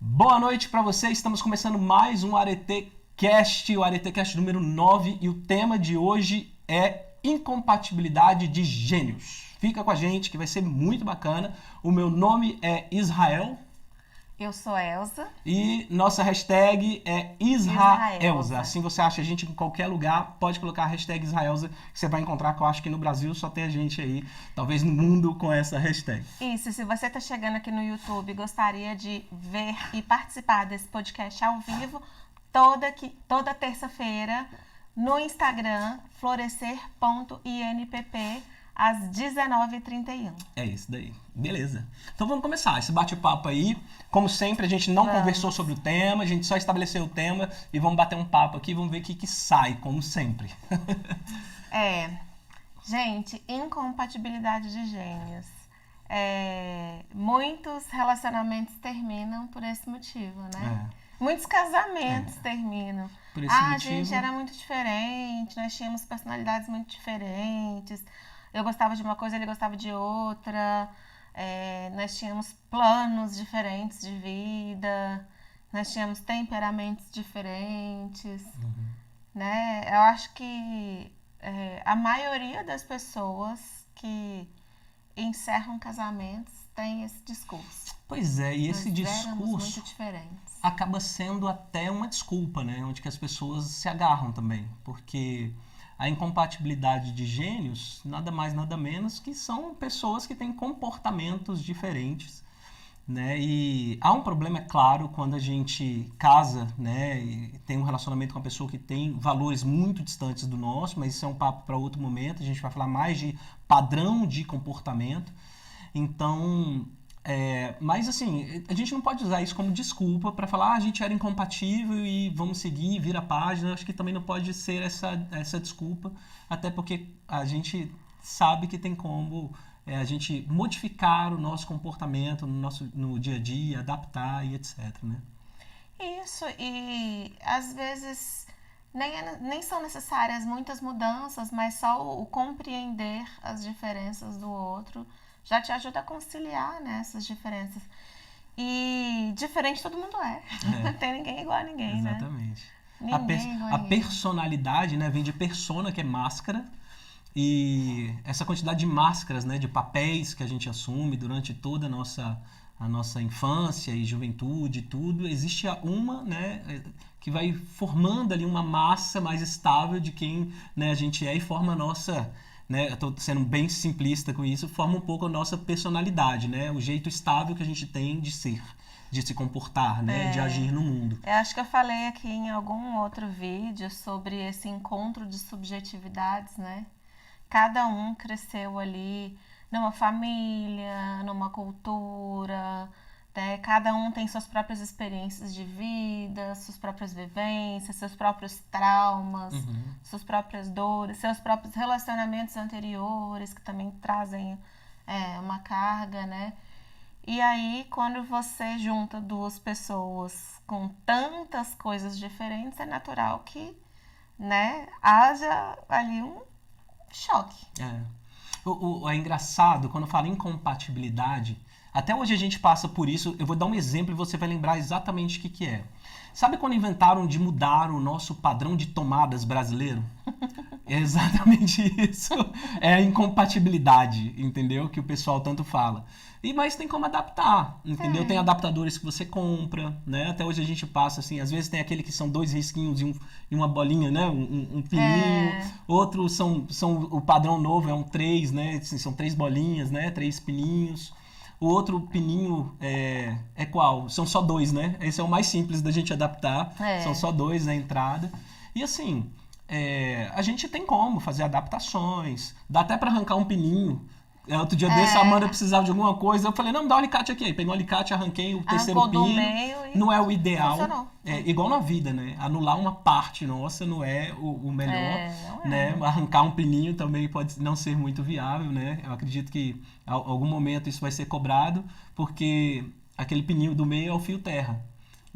Boa noite para você, estamos começando mais um AreteCast, o AreteCast número 9, e o tema de hoje é incompatibilidade de gênios. Fica com a gente que vai ser muito bacana. O meu nome é Israel. Eu sou Elza. E nossa hashtag é Israelza. Assim você acha a gente em qualquer lugar, pode colocar a hashtag Israelza, que você vai encontrar, que eu acho que no Brasil só tem a gente aí, talvez no mundo, com essa hashtag. Isso, se você está chegando aqui no YouTube e gostaria de ver e participar desse podcast ao vivo, toda terça-feira, no Instagram, florescer.inpp, às 19h31. É isso daí. Beleza. Então vamos começar esse bate-papo aí. Como sempre, a gente não conversou sobre o tema, a gente só estabeleceu o tema e vamos bater um papo aqui, vamos ver o que sai, como sempre. Gente, incompatibilidade de gênios. Muitos relacionamentos terminam por esse motivo, né? Muitos casamentos terminam. Por esse motivo. A gente era muito diferente, nós tínhamos personalidades muito diferentes. Eu gostava de uma coisa, ele gostava de outra. Nós tínhamos planos diferentes de vida. Nós tínhamos temperamentos diferentes. Né? Eu acho que a maioria das pessoas que encerram casamentos tem esse discurso. Pois é, e esse Nós éramos discurso muito diferentes. acaba sendo até uma desculpa, né? Onde que as pessoas se agarram também. Porque a incompatibilidade de gênios, nada mais, nada menos, que são pessoas que têm comportamentos diferentes, né? E há um problema, é claro, quando a gente casa, né, e tem um relacionamento com uma pessoa que tem valores muito distantes do nosso, mas isso é um papo para outro momento, a gente vai falar mais de padrão de comportamento. Então, mas assim, a gente não pode usar isso como desculpa para falar a gente era incompatível e vamos seguir, vira a página. Acho que também não pode ser essa desculpa, até porque a gente sabe que tem como a gente modificar o nosso comportamento no dia a dia, adaptar e etc, né? Isso, e às vezes nem são necessárias muitas mudanças, mas só o compreender as diferenças do outro já te ajuda a conciliar, né, essas diferenças. E diferente todo mundo é. Não tem ninguém igual a ninguém, exatamente. Né? Ninguém igual a ninguém. Personalidade, né, vem de persona, que é máscara. E essa quantidade de máscaras, né, de papéis que a gente assume durante toda a nossa infância e juventude, tudo, existe uma, né, que vai formando ali uma massa mais estável de quem, né, a gente é e forma a nossa, né, eu estou sendo bem simplista com isso, forma um pouco a nossa personalidade, né, o jeito estável que a gente tem de ser, de se comportar, né, de agir no mundo. Eu acho que eu falei aqui em algum outro vídeo sobre esse encontro de subjetividades, né? Cada um cresceu ali numa família, numa cultura, né? Cada um tem suas próprias experiências de vida, suas próprias vivências, seus próprios traumas, suas próprias dores, seus próprios relacionamentos anteriores que também trazem uma carga, né? E aí, quando você junta duas pessoas com tantas coisas diferentes, é natural que, né, haja ali um choque. É engraçado, quando eu falo incompatibilidade, até hoje a gente passa por isso. Eu vou dar um exemplo e você vai lembrar exatamente o que é. Sabe quando inventaram de mudar o nosso padrão de tomadas brasileiro? É exatamente isso. É a incompatibilidade, entendeu? Que o pessoal tanto fala. Mas tem como adaptar, entendeu? Tem adaptadores que você compra, né? Até hoje a gente passa assim, às vezes tem aquele que são 2 risquinhos e uma bolinha, né? Um pininho. Outros o padrão novo é um 3, né? São 3 bolinhas, né? 3 pininhos. O outro pininho é qual? São só 2, né? Esse é o mais simples da gente adaptar. São só 2 na entrada. E assim, a gente tem como fazer adaptações. Dá até para arrancar um pininho. Outro dia desse, a Amanda precisava de alguma coisa. Eu falei, não, me dá um alicate aqui. Aí peguei um alicate, arranquei o terceiro pino. Não é o ideal. Funcionou. Igual na vida, né? Anular uma parte nossa não é o melhor. Né? Arrancar um pininho também pode não ser muito viável, né? Eu acredito que em algum momento isso vai ser cobrado, porque aquele pininho do meio é o fio terra.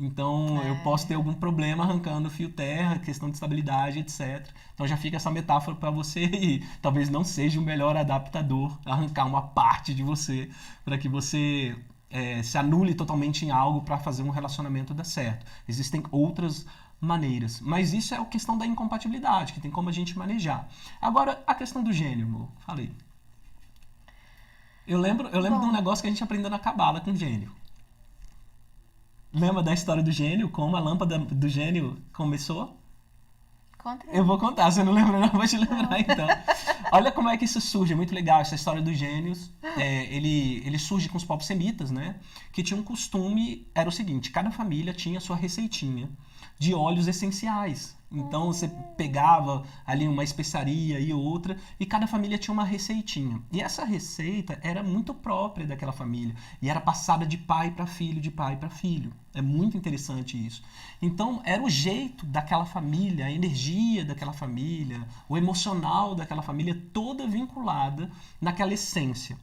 Então, eu posso ter algum problema arrancando fio terra, questão de estabilidade, etc. Então, já fica essa metáfora para você e talvez não seja o melhor adaptador arrancar uma parte de você para que você se anule totalmente em algo para fazer um relacionamento dar certo. Existem outras maneiras. Mas isso é a questão da incompatibilidade, que tem como a gente manejar. Agora, a questão do gênio, amor. Falei. Eu lembro de um negócio que a gente aprendeu na cabala com gênio. Lembra da história do gênio? Como a lâmpada do gênio começou? Conta aí. Eu vou contar, você não lembra não, vou te lembrar então. Olha como é que isso surge, é muito legal, essa história dos gênios. Ele surge com os povos semitas, né? Que tinha um costume, era o seguinte, cada família tinha sua receitinha de óleos essenciais. Então você pegava ali uma especiaria e outra, e cada família tinha uma receitinha. E essa receita era muito própria daquela família, e era passada de pai para filho, de pai para filho. É muito interessante isso. Então era o jeito daquela família, a energia daquela família, o emocional daquela família, toda vinculada naquela essência.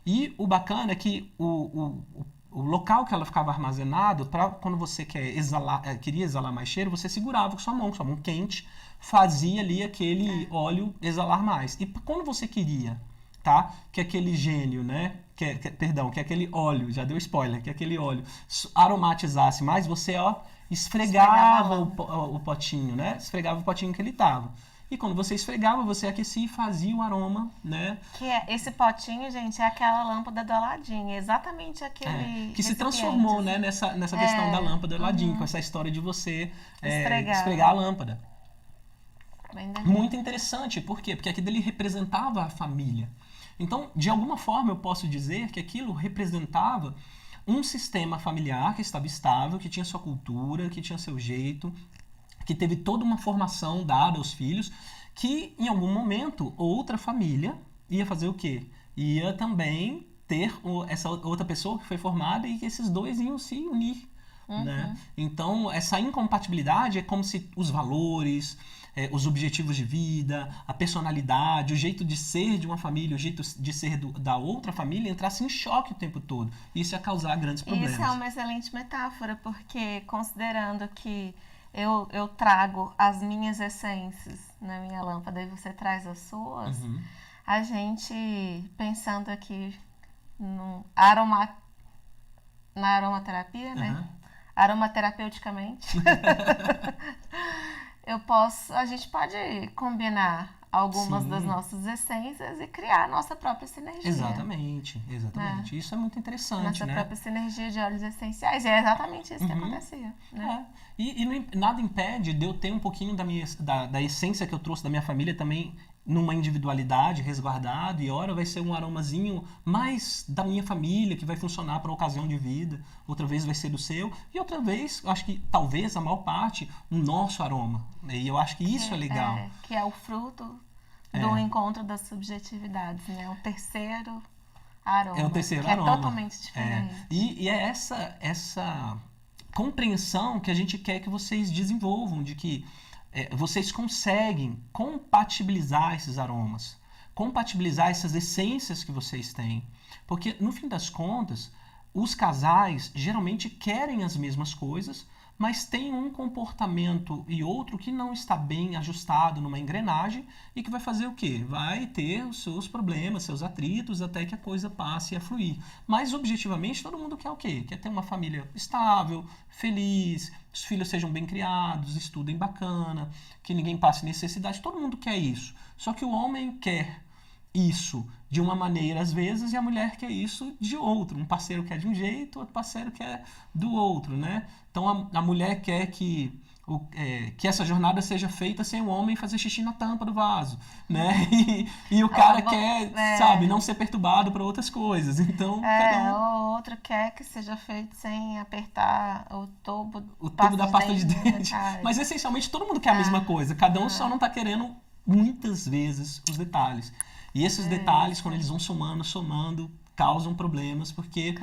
E o bacana é que o local que ela ficava armazenado, para quando você queria exalar mais cheiro, você segurava com sua mão quente, fazia ali aquele óleo exalar mais. E quando você queria, tá? Que aquele gênio, né? Que aquele óleo, já deu spoiler, que aquele óleo aromatizasse mais, você esfregava o potinho, né? Esfregava o potinho que ele tava. E quando você esfregava, você aquecia e fazia o aroma, né? Esse potinho, gente, é aquela lâmpada do Aladim. É exatamente aquele que se transformou, né, nessa questão da lâmpada do Aladim, com essa história de você esfregar a lâmpada. Muito interessante. Por quê? Porque aquilo ali representava a família. Então, de alguma forma, eu posso dizer que aquilo representava um sistema familiar que estava estável, que tinha sua cultura, que tinha seu jeito, que teve toda uma formação dada aos filhos, que em algum momento outra família ia fazer o quê? Ia também ter essa outra pessoa que foi formada e que esses dois iam se unir. Né? Então, essa incompatibilidade é como se os valores, os objetivos de vida, a personalidade, o jeito de ser de uma família, o jeito de ser da outra família entrassem em choque o tempo todo. Isso ia causar grandes problemas. Isso é uma excelente metáfora, porque considerando que eu trago as minhas essências na minha lâmpada e você traz as suas, a gente, pensando aqui na aromaterapia, né? Aromaterapeuticamente, a gente pode combinar algumas das nossas essências e criar a nossa própria sinergia. Exatamente. Isso é muito interessante, nossa própria sinergia de óleos essenciais. E é exatamente isso que acontecia. Né? E nada impede de eu ter um pouquinho da essência que eu trouxe da minha família também numa individualidade, resguardado, e ora vai ser um aromazinho mais da minha família, que vai funcionar para a ocasião de vida, outra vez vai ser do seu, e outra vez, eu acho que talvez a maior parte, o nosso aroma. E eu acho que isso é legal. Que é o fruto do encontro das subjetividades, né? O terceiro aroma. É o terceiro que aroma. É totalmente diferente. E é essa compreensão que a gente quer que vocês desenvolvam, de que vocês conseguem compatibilizar esses aromas, compatibilizar essas essências que vocês têm. Porque, no fim das contas, os casais geralmente querem as mesmas coisas, mas tem um comportamento e outro que não está bem ajustado numa engrenagem e que vai fazer o quê? Vai ter os seus problemas, seus atritos, até que a coisa passe a fluir. Mas, objetivamente, todo mundo quer o quê? Quer ter uma família estável, feliz, os filhos sejam bem criados, estudem bacana, que ninguém passe necessidade. Todo mundo quer isso. Só que o homem quer isso de uma maneira às vezes e a mulher quer isso de outro. Um parceiro quer de um jeito, outro parceiro quer do outro, né? Então a mulher quer que essa jornada seja feita sem o homem fazer xixi na tampa do vaso, né? E o cara quer, sabe, não ser perturbado por outras coisas. Então, o outro quer que seja feito sem apertar o tubo da pasta de dente. Mas essencialmente todo mundo quer a mesma coisa. Cada um só não está querendo muitas vezes os detalhes. E esses detalhes, quando eles vão somando, causam problemas, porque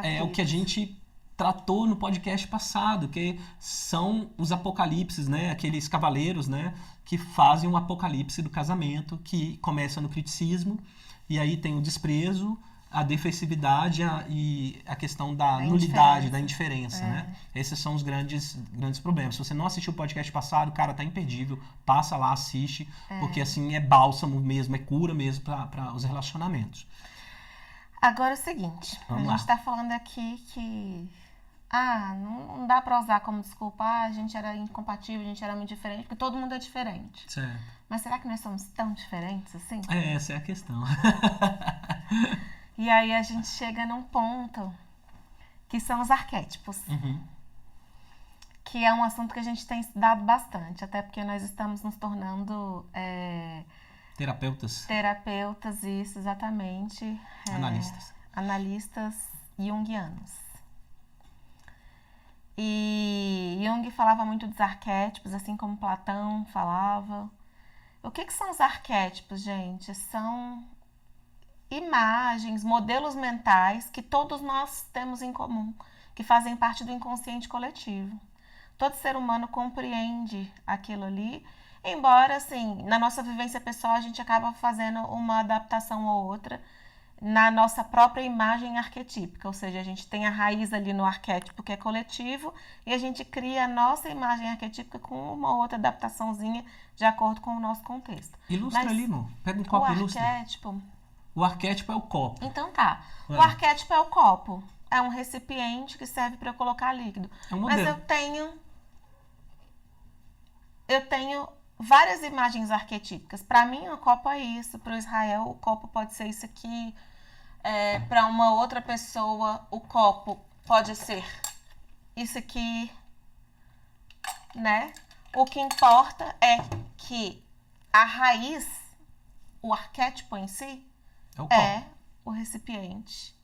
é o que a gente tratou no podcast passado, que são os apocalipses, né? Aqueles cavaleiros, né? Que fazem um apocalipse do casamento, que começa no criticismo, e aí tem o desprezo, a defensividade e a questão da nulidade, da indiferença, né? Esses são os grandes problemas. Se você não assistiu o podcast passado, cara, tá imperdível. Passa lá, assiste, porque assim é bálsamo mesmo, é cura mesmo para os relacionamentos. Agora é o seguinte, Vamos a lá. gente tá falando aqui que não dá pra usar como desculpa, a gente era incompatível, a gente era muito diferente, porque todo mundo é diferente. Certo. Mas será que nós somos tão diferentes assim? Essa é a questão. E aí a gente chega num ponto que são os arquétipos, Uhum. que é um assunto que a gente tem estudado bastante, até porque nós estamos nos tornando Terapeutas, terapeutas, isso exatamente, analistas. analistas junguianos. E Jung falava muito dos arquétipos, assim como Platão falava. O que são os arquétipos, gente? São imagens, modelos mentais que todos nós temos em comum, que fazem parte do inconsciente coletivo. Todo ser humano compreende aquilo ali, embora, assim, na nossa vivência pessoal a gente acaba fazendo uma adaptação ou outra na nossa própria imagem arquetípica, ou seja, a gente tem a raiz ali no arquétipo que é coletivo e a gente cria a nossa imagem arquetípica com uma outra adaptaçãozinha de acordo com o nosso contexto. Ilustra Mas ali, amor. Pega um o copo e ilustra. arquétipo... O arquétipo é o copo. Então tá, o Ué. arquétipo é o copo, é um recipiente que serve para eu colocar líquido. É um Mas modelo. eu tenho várias imagens arquetípicas. Para mim, o copo é isso. Para o Israel, o copo pode ser isso aqui. Para uma outra pessoa, o copo pode ser isso aqui, né? O que importa é que a raiz, o arquétipo em si, É o copo. é o recipiente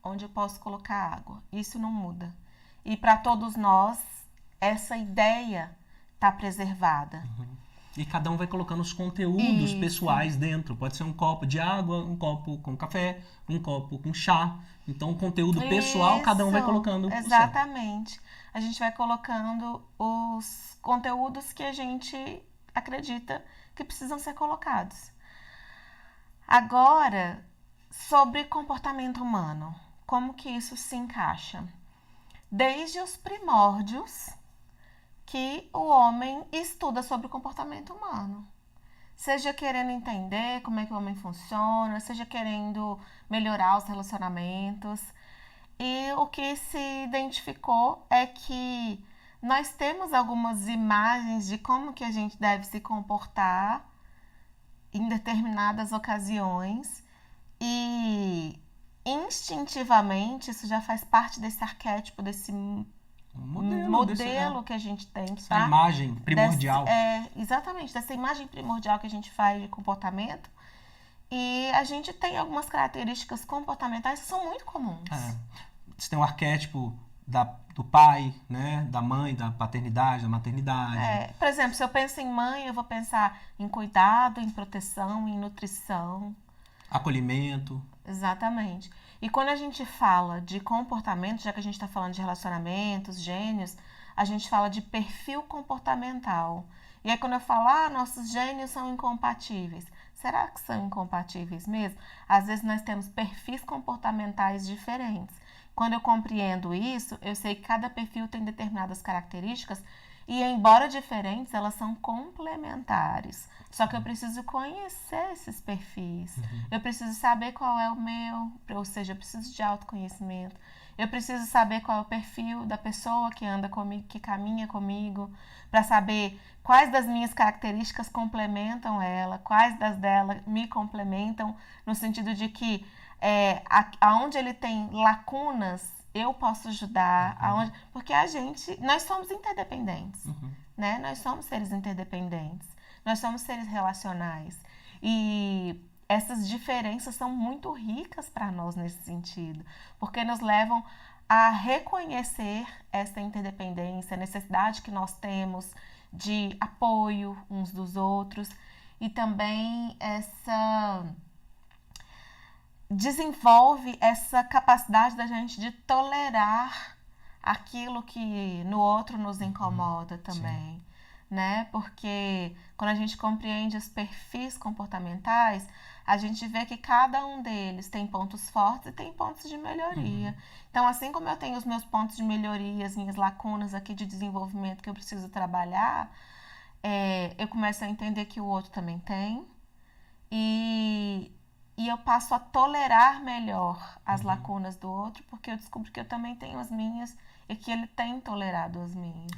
onde eu posso colocar água. Isso não muda. E para todos nós, essa ideia está preservada. E cada um vai colocando os conteúdos Isso. pessoais dentro. Pode ser um copo de água, um copo com café, um copo com chá. Então, o conteúdo pessoal, cada um vai colocando o seu. Exatamente. A gente vai colocando os conteúdos que a gente acredita que precisam ser colocados. Agora, sobre comportamento humano, como que isso se encaixa? Desde os primórdios que o homem estuda sobre o comportamento humano. Seja querendo entender como é que o homem funciona, seja querendo melhorar os relacionamentos. E o que se identificou é que nós temos algumas imagens de como que a gente deve se comportar em determinadas ocasiões e instintivamente isso já faz parte desse arquétipo, desse modelo que a gente tem, essa imagem primordial. Exatamente, dessa imagem primordial que a gente faz de comportamento. E a gente tem algumas características comportamentais que são muito comuns. Você tem o arquétipo do pai, né? Da mãe, da paternidade, da maternidade. Por exemplo, se eu penso em mãe, eu vou pensar em cuidado, em proteção, em nutrição. Acolhimento. Exatamente. E quando a gente fala de comportamento, já que a gente está falando de relacionamentos, gênios, a gente fala de perfil comportamental. E aí quando eu falo, nossos gênios são incompatíveis. Será que são incompatíveis mesmo? Às vezes nós temos perfis comportamentais diferentes. Quando eu compreendo isso, eu sei que cada perfil tem determinadas características e, embora diferentes, elas são complementares. Só que eu preciso conhecer esses perfis. Eu preciso saber qual é o meu, ou seja, eu preciso de autoconhecimento. Eu preciso saber qual é o perfil da pessoa que anda comigo, que caminha comigo, para saber quais das minhas características complementam ela, quais das dela me complementam, no sentido de que aonde ele tem lacunas, eu posso ajudar, porque nós somos interdependentes, né? Nós somos seres interdependentes, nós somos seres relacionais e essas diferenças são muito ricas para nós nesse sentido, porque nos levam a reconhecer essa interdependência, a necessidade que nós temos de apoio uns dos outros e também desenvolve essa capacidade da gente de tolerar aquilo que no outro nos incomoda também, né? Porque quando a gente compreende os perfis comportamentais, a gente vê que cada um deles tem pontos fortes e tem pontos de melhoria. Então, assim como eu tenho os meus pontos de melhoria, as minhas lacunas aqui de desenvolvimento que eu preciso trabalhar, eu começo a entender que o outro também tem. E e eu passo a tolerar melhor as lacunas do outro, porque eu descubro que eu também tenho as minhas e que ele tem tolerado as minhas.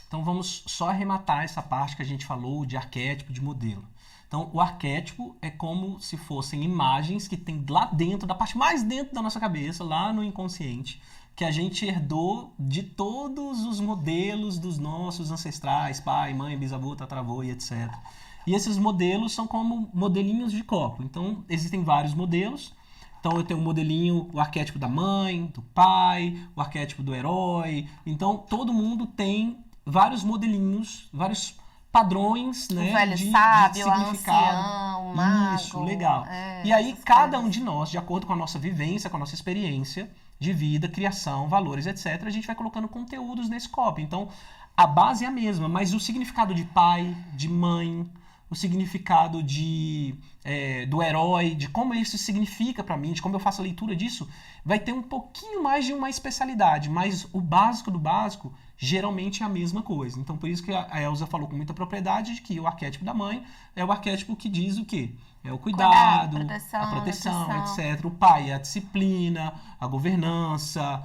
Então vamos só arrematar essa parte que a gente falou de arquétipo, de modelo. Então o arquétipo é como se fossem imagens que tem lá dentro, da parte mais dentro da nossa cabeça, lá no inconsciente, que a gente herdou de todos os modelos dos nossos ancestrais, pai, mãe, bisavô, tataravô e etc. E esses modelos são como modelinhos de copo. Então existem vários modelos. Então eu tenho um modelinho, o arquétipo da mãe, do pai, o arquétipo do herói. Então todo mundo tem vários modelinhos, vários padrões, né, O velho de sábio, o significado. ancião, o mago. Isso, legal. E aí essas cada coisas. um de nós, de acordo com a nossa vivência, com a nossa experiência de vida, criação, valores, etc., a gente vai colocando conteúdos nesse copo. Então a base é a mesma, mas o significado de pai, de mãe, o significado do herói, de como isso significa pra mim, de como eu faço a leitura disso, vai ter um pouquinho mais de uma especialidade, mas o básico do básico geralmente é a mesma coisa. Então por isso que a Elza falou com muita propriedade de que o arquétipo da mãe é o arquétipo que diz o quê? É o cuidado, a proteção, etc. O pai é a disciplina, a governança,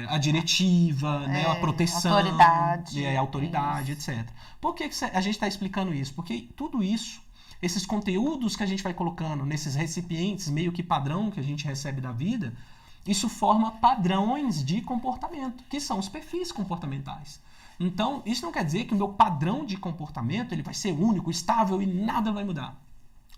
a diretiva, né, a proteção, a autoridade, etc. Por que a gente está explicando isso? Porque tudo isso, esses conteúdos que a gente vai colocando nesses recipientes meio que padrão que a gente recebe da vida, isso forma padrões de comportamento, que são os perfis comportamentais. Então, isso não quer dizer que o meu padrão de comportamento ele vai ser único, estável e nada vai mudar.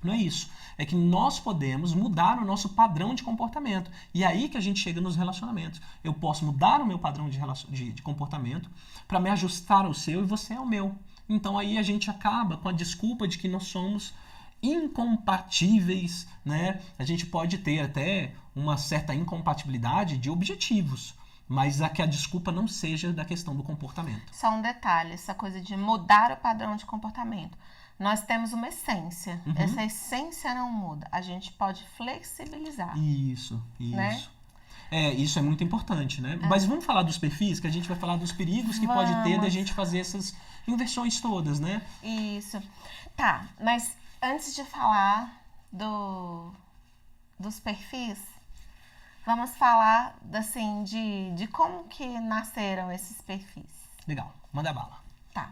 Não é isso. É que nós podemos mudar o nosso padrão de comportamento. E é aí que a gente chega nos relacionamentos. Eu posso mudar o meu padrão de comportamento para me ajustar ao seu e você ao meu. Então aí a gente acaba com a desculpa de que nós somos incompatíveis, né? A gente pode ter até uma certa incompatibilidade de objetivos, mas que a desculpa não seja da questão do comportamento. Só um detalhe, essa coisa de mudar o padrão de comportamento. Nós temos uma essência. Essa essência não muda. A gente pode flexibilizar. Isso. Né? Isso é muito importante, né? Mas vamos falar dos perfis, que a gente vai falar dos perigos que pode ter da gente fazer essas inversões todas, né? Isso. Tá, mas antes de falar dos perfis, vamos falar assim, de como que nasceram esses perfis. Legal, manda bala. Tá.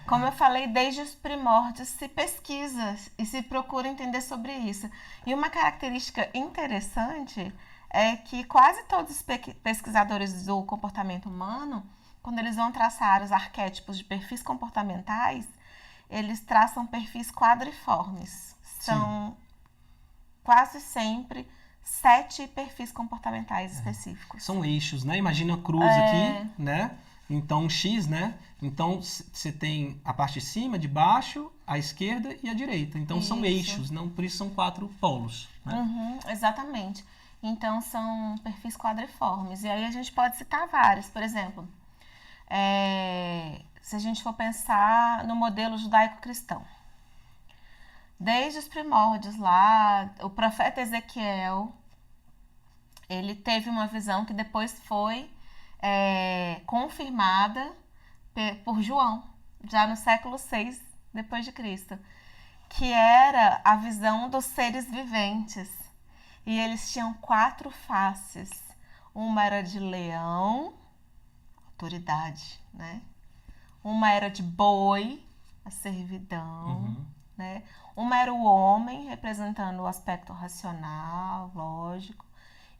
Como eu falei, desde os primórdios se pesquisa e se procura entender sobre isso. E uma característica interessante é que quase todos os pesquisadores do comportamento humano, quando eles vão traçar os arquétipos de perfis comportamentais, eles traçam perfis quadriformes. São quase sempre 7 perfis comportamentais específicos. São eixos, né? Imagina a cruz aqui, né? Então, um X, né? Então, você tem a parte de cima, de baixo, a esquerda e a direita. Então, são eixos, não, por isso são 4 polos. Né? Exatamente. Então, são perfis quadriformes. E aí a gente pode citar vários. Por exemplo, se a gente for pensar no modelo judaico-cristão. Desde os primórdios lá, o profeta Ezequiel, ele teve uma visão que depois foi confirmada por João, já no século 6 depois de Cristo, que era a visão dos seres viventes. E eles tinham 4 faces. Uma era de leão, autoridade, né? Uma era de boi, a servidão, né? Uma era o homem, representando o aspecto racional, lógico.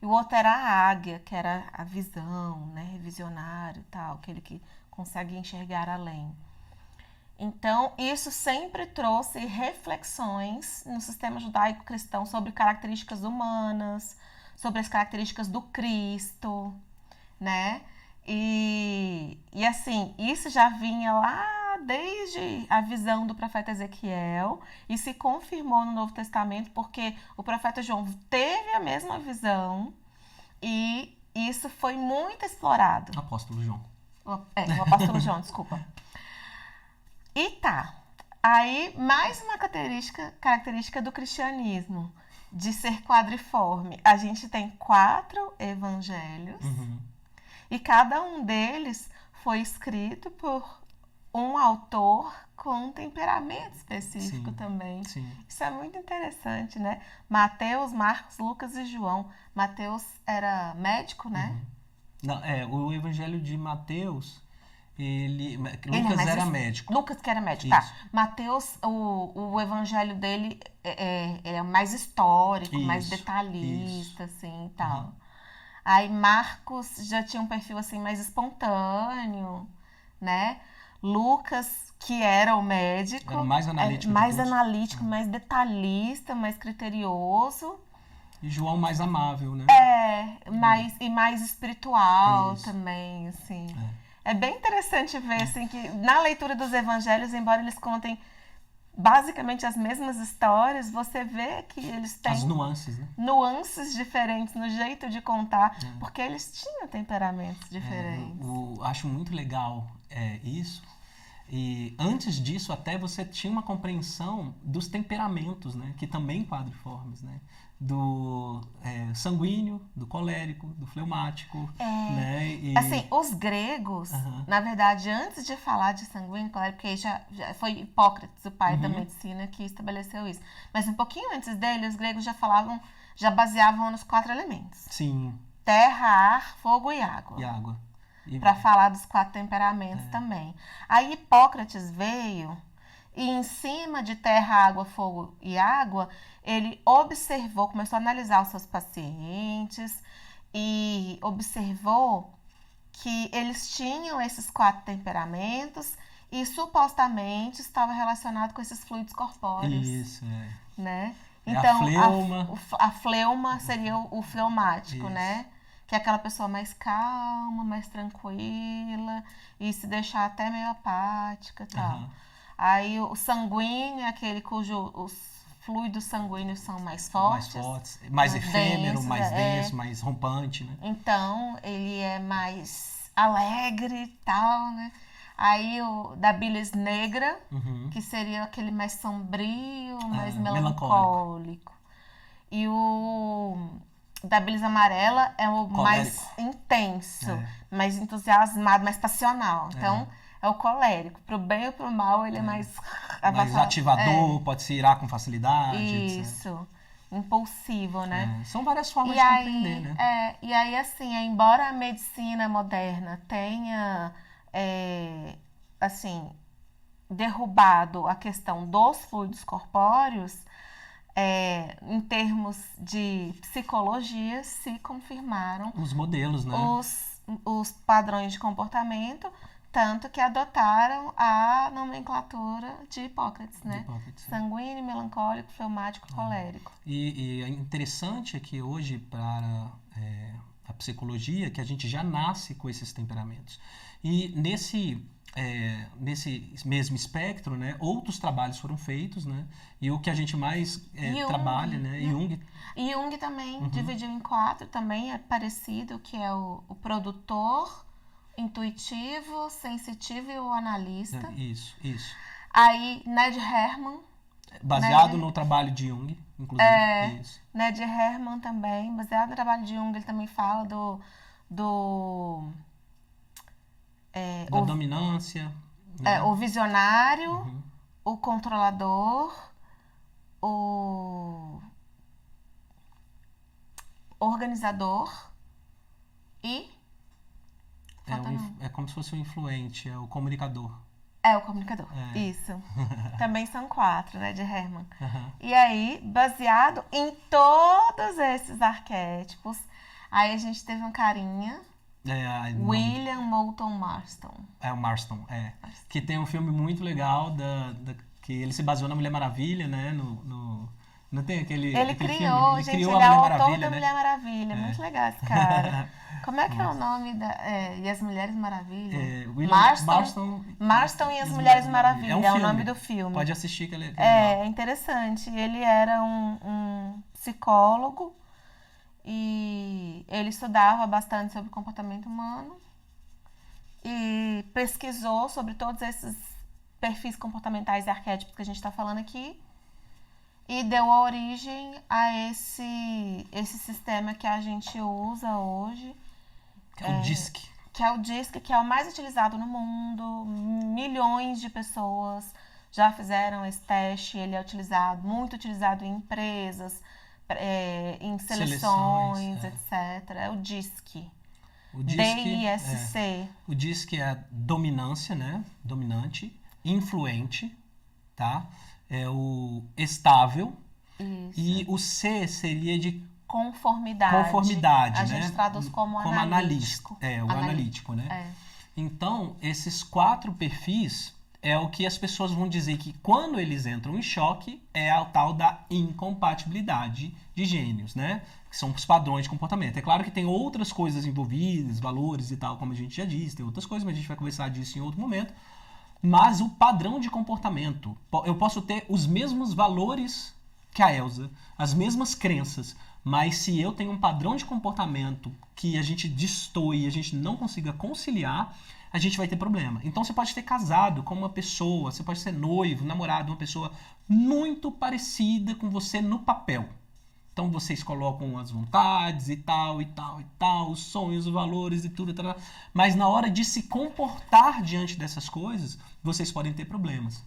E o outro era a águia, que era a visão, né? Visionário e tal, aquele que consegue enxergar além. Então, isso sempre trouxe reflexões no sistema judaico-cristão sobre características humanas, sobre as características do Cristo, né? E assim, isso já vinha lá desde a visão do profeta Ezequiel e se confirmou no Novo Testamento porque o profeta João teve a mesma visão e isso foi muito explorado. Apóstolo João. O apóstolo João, desculpa. E tá, aí mais uma característica do cristianismo, de ser quadriforme. A gente tem 4 evangelhos e cada um deles foi escrito por um autor com um temperamento específico Sim, também. sim. Isso é muito interessante, né? Mateus, Marcos, Lucas e João. Mateus era médico, né? Não, o Evangelho de Mateus, Ele é Lucas mais era médico. Lucas que era médico, tá. Isso, Mateus, o evangelho dele ele é mais histórico, mais isso. detalhista, assim, e Aham. tal. Aí Marcos já tinha um perfil, assim, mais espontâneo, né? Lucas, que era o médico, Era mais analítico de mais todos. analítico, mais detalhista, mais criterioso. E João mais amável, né? Mais espiritual Isso. também, assim. É bem interessante ver, assim, que na leitura dos evangelhos, embora eles contem basicamente as mesmas histórias, você vê que eles têm As nuances, né? nuances diferentes no jeito de contar, porque eles tinham temperamentos diferentes. Acho muito legal isso. E antes disso, até você tinha uma compreensão dos temperamentos, né? Que também quadriformes, né? Do sanguíneo, do colérico, do fleumático, né? E, Assim, os gregos, na verdade, antes de falar de sanguíneo, claro, porque já foi Hipócrates, o pai da medicina, que estabeleceu isso. Mas um pouquinho antes dele, os gregos já baseavam nos 4 elementos: sim, terra, ar, fogo e água. e água. E, Para falar dos 4 temperamentos também. Aí Hipócrates veio e em cima de terra, água, fogo e água, ele observou, começou a analisar os seus pacientes e observou que eles tinham esses 4 temperamentos e supostamente estava relacionado com esses fluidos corpóreos. Isso, Né? É Então, a fleuma. a fleuma seria o fleumático, Isso. né? Que é aquela pessoa mais calma, mais tranquila e se deixar até meio apática e tal. Aí o sanguíneo é aquele cujo os fluidos sanguíneos são mais fortes. Mais efêmero, densos, mais denso, mais rompante, né? Então, ele é mais alegre e tal, né? Aí o da bilis negra, que seria aquele mais sombrio, mais melancólico. E o da bilis amarela é o mais intenso, mais entusiasmado, mais passional. Então, é o colérico. Pro bem ou pro mal, ele é mais... mais ativador, pode se irar com facilidade, Isso. etc. Impulsivo, né? São várias formas de compreender, né? E aí, assim, embora a medicina moderna tenha, assim, derrubado a questão dos fluidos corpóreos, em termos de psicologia, se confirmaram os modelos, né? Os padrões de comportamento, tanto que adotaram a nomenclatura de Hipócrates, né? Sanguíneo, melancólico, fleumático, colérico. E é interessante que hoje, para a psicologia, que a gente já nasce com esses temperamentos. E nesse mesmo espectro, né, outros trabalhos foram feitos, né? E o que a gente mais trabalha, né? Jung também dividiu em 4, também é parecido, que é o produtor, intuitivo, sensitivo e o analista. Isso. Aí, Ned Herman. Baseado no trabalho de Jung, inclusive. Isso. Ned Herman também, baseado no trabalho de Jung, ele também fala da dominância. Né? O visionário, o controlador, o organizador e... É como se fosse o influente, é o comunicador. O comunicador, isso. Também são 4, né, de Herman. E aí, baseado em todos esses arquétipos, aí a gente teve um carinha, William Moulton Marston. O Marston, que tem um filme muito legal que ele se baseou na Mulher Maravilha, né, não tem aquele Ele criou, filme? Ele criou a Mulher Maravilha, autor da Mulher Maravilha. Muito legal esse cara. Como é que é o nome e as Mulheres Maravilha? Marston e as Mulheres Maravilha. É o nome do filme. Pode assistir que ele é legal. É interessante. Ele era um psicólogo e ele estudava bastante sobre o comportamento humano e pesquisou sobre todos esses perfis comportamentais e arquétipos que a gente está falando aqui. E deu a origem a esse sistema que a gente usa hoje. Que é o DISC. que é o DISC, que é o mais utilizado no mundo. Milhões de pessoas já fizeram esse teste. Ele é utilizado, muito utilizado em empresas, em seleções, etc. É o DISC. O DISC, DISC. O DISC é dominância, né? Dominante, influente, tá? É o estável. Isso. E o C seria de conformidade. A né? gente traduz como analítico. O analítico, né? É. Então, esses 4 perfis é o que as pessoas vão dizer que quando eles entram em choque é a tal da incompatibilidade de gênios, né? Que são os padrões de comportamento. É claro que tem outras coisas envolvidas, valores e tal, como a gente já disse, tem outras coisas, mas a gente vai conversar disso em outro momento. Mas o padrão de comportamento, eu posso ter os mesmos valores que a Elsa, as mesmas crenças, mas se eu tenho um padrão de comportamento que a gente destoe e a gente não consiga conciliar, a gente vai ter problema. Então você pode ter casado com uma pessoa, você pode ser noivo, namorado, uma pessoa muito parecida com você no papel. Então vocês colocam as vontades e tal, os sonhos, os valores e tudo, tal, mas na hora de se comportar diante dessas coisas, vocês podem ter problemas.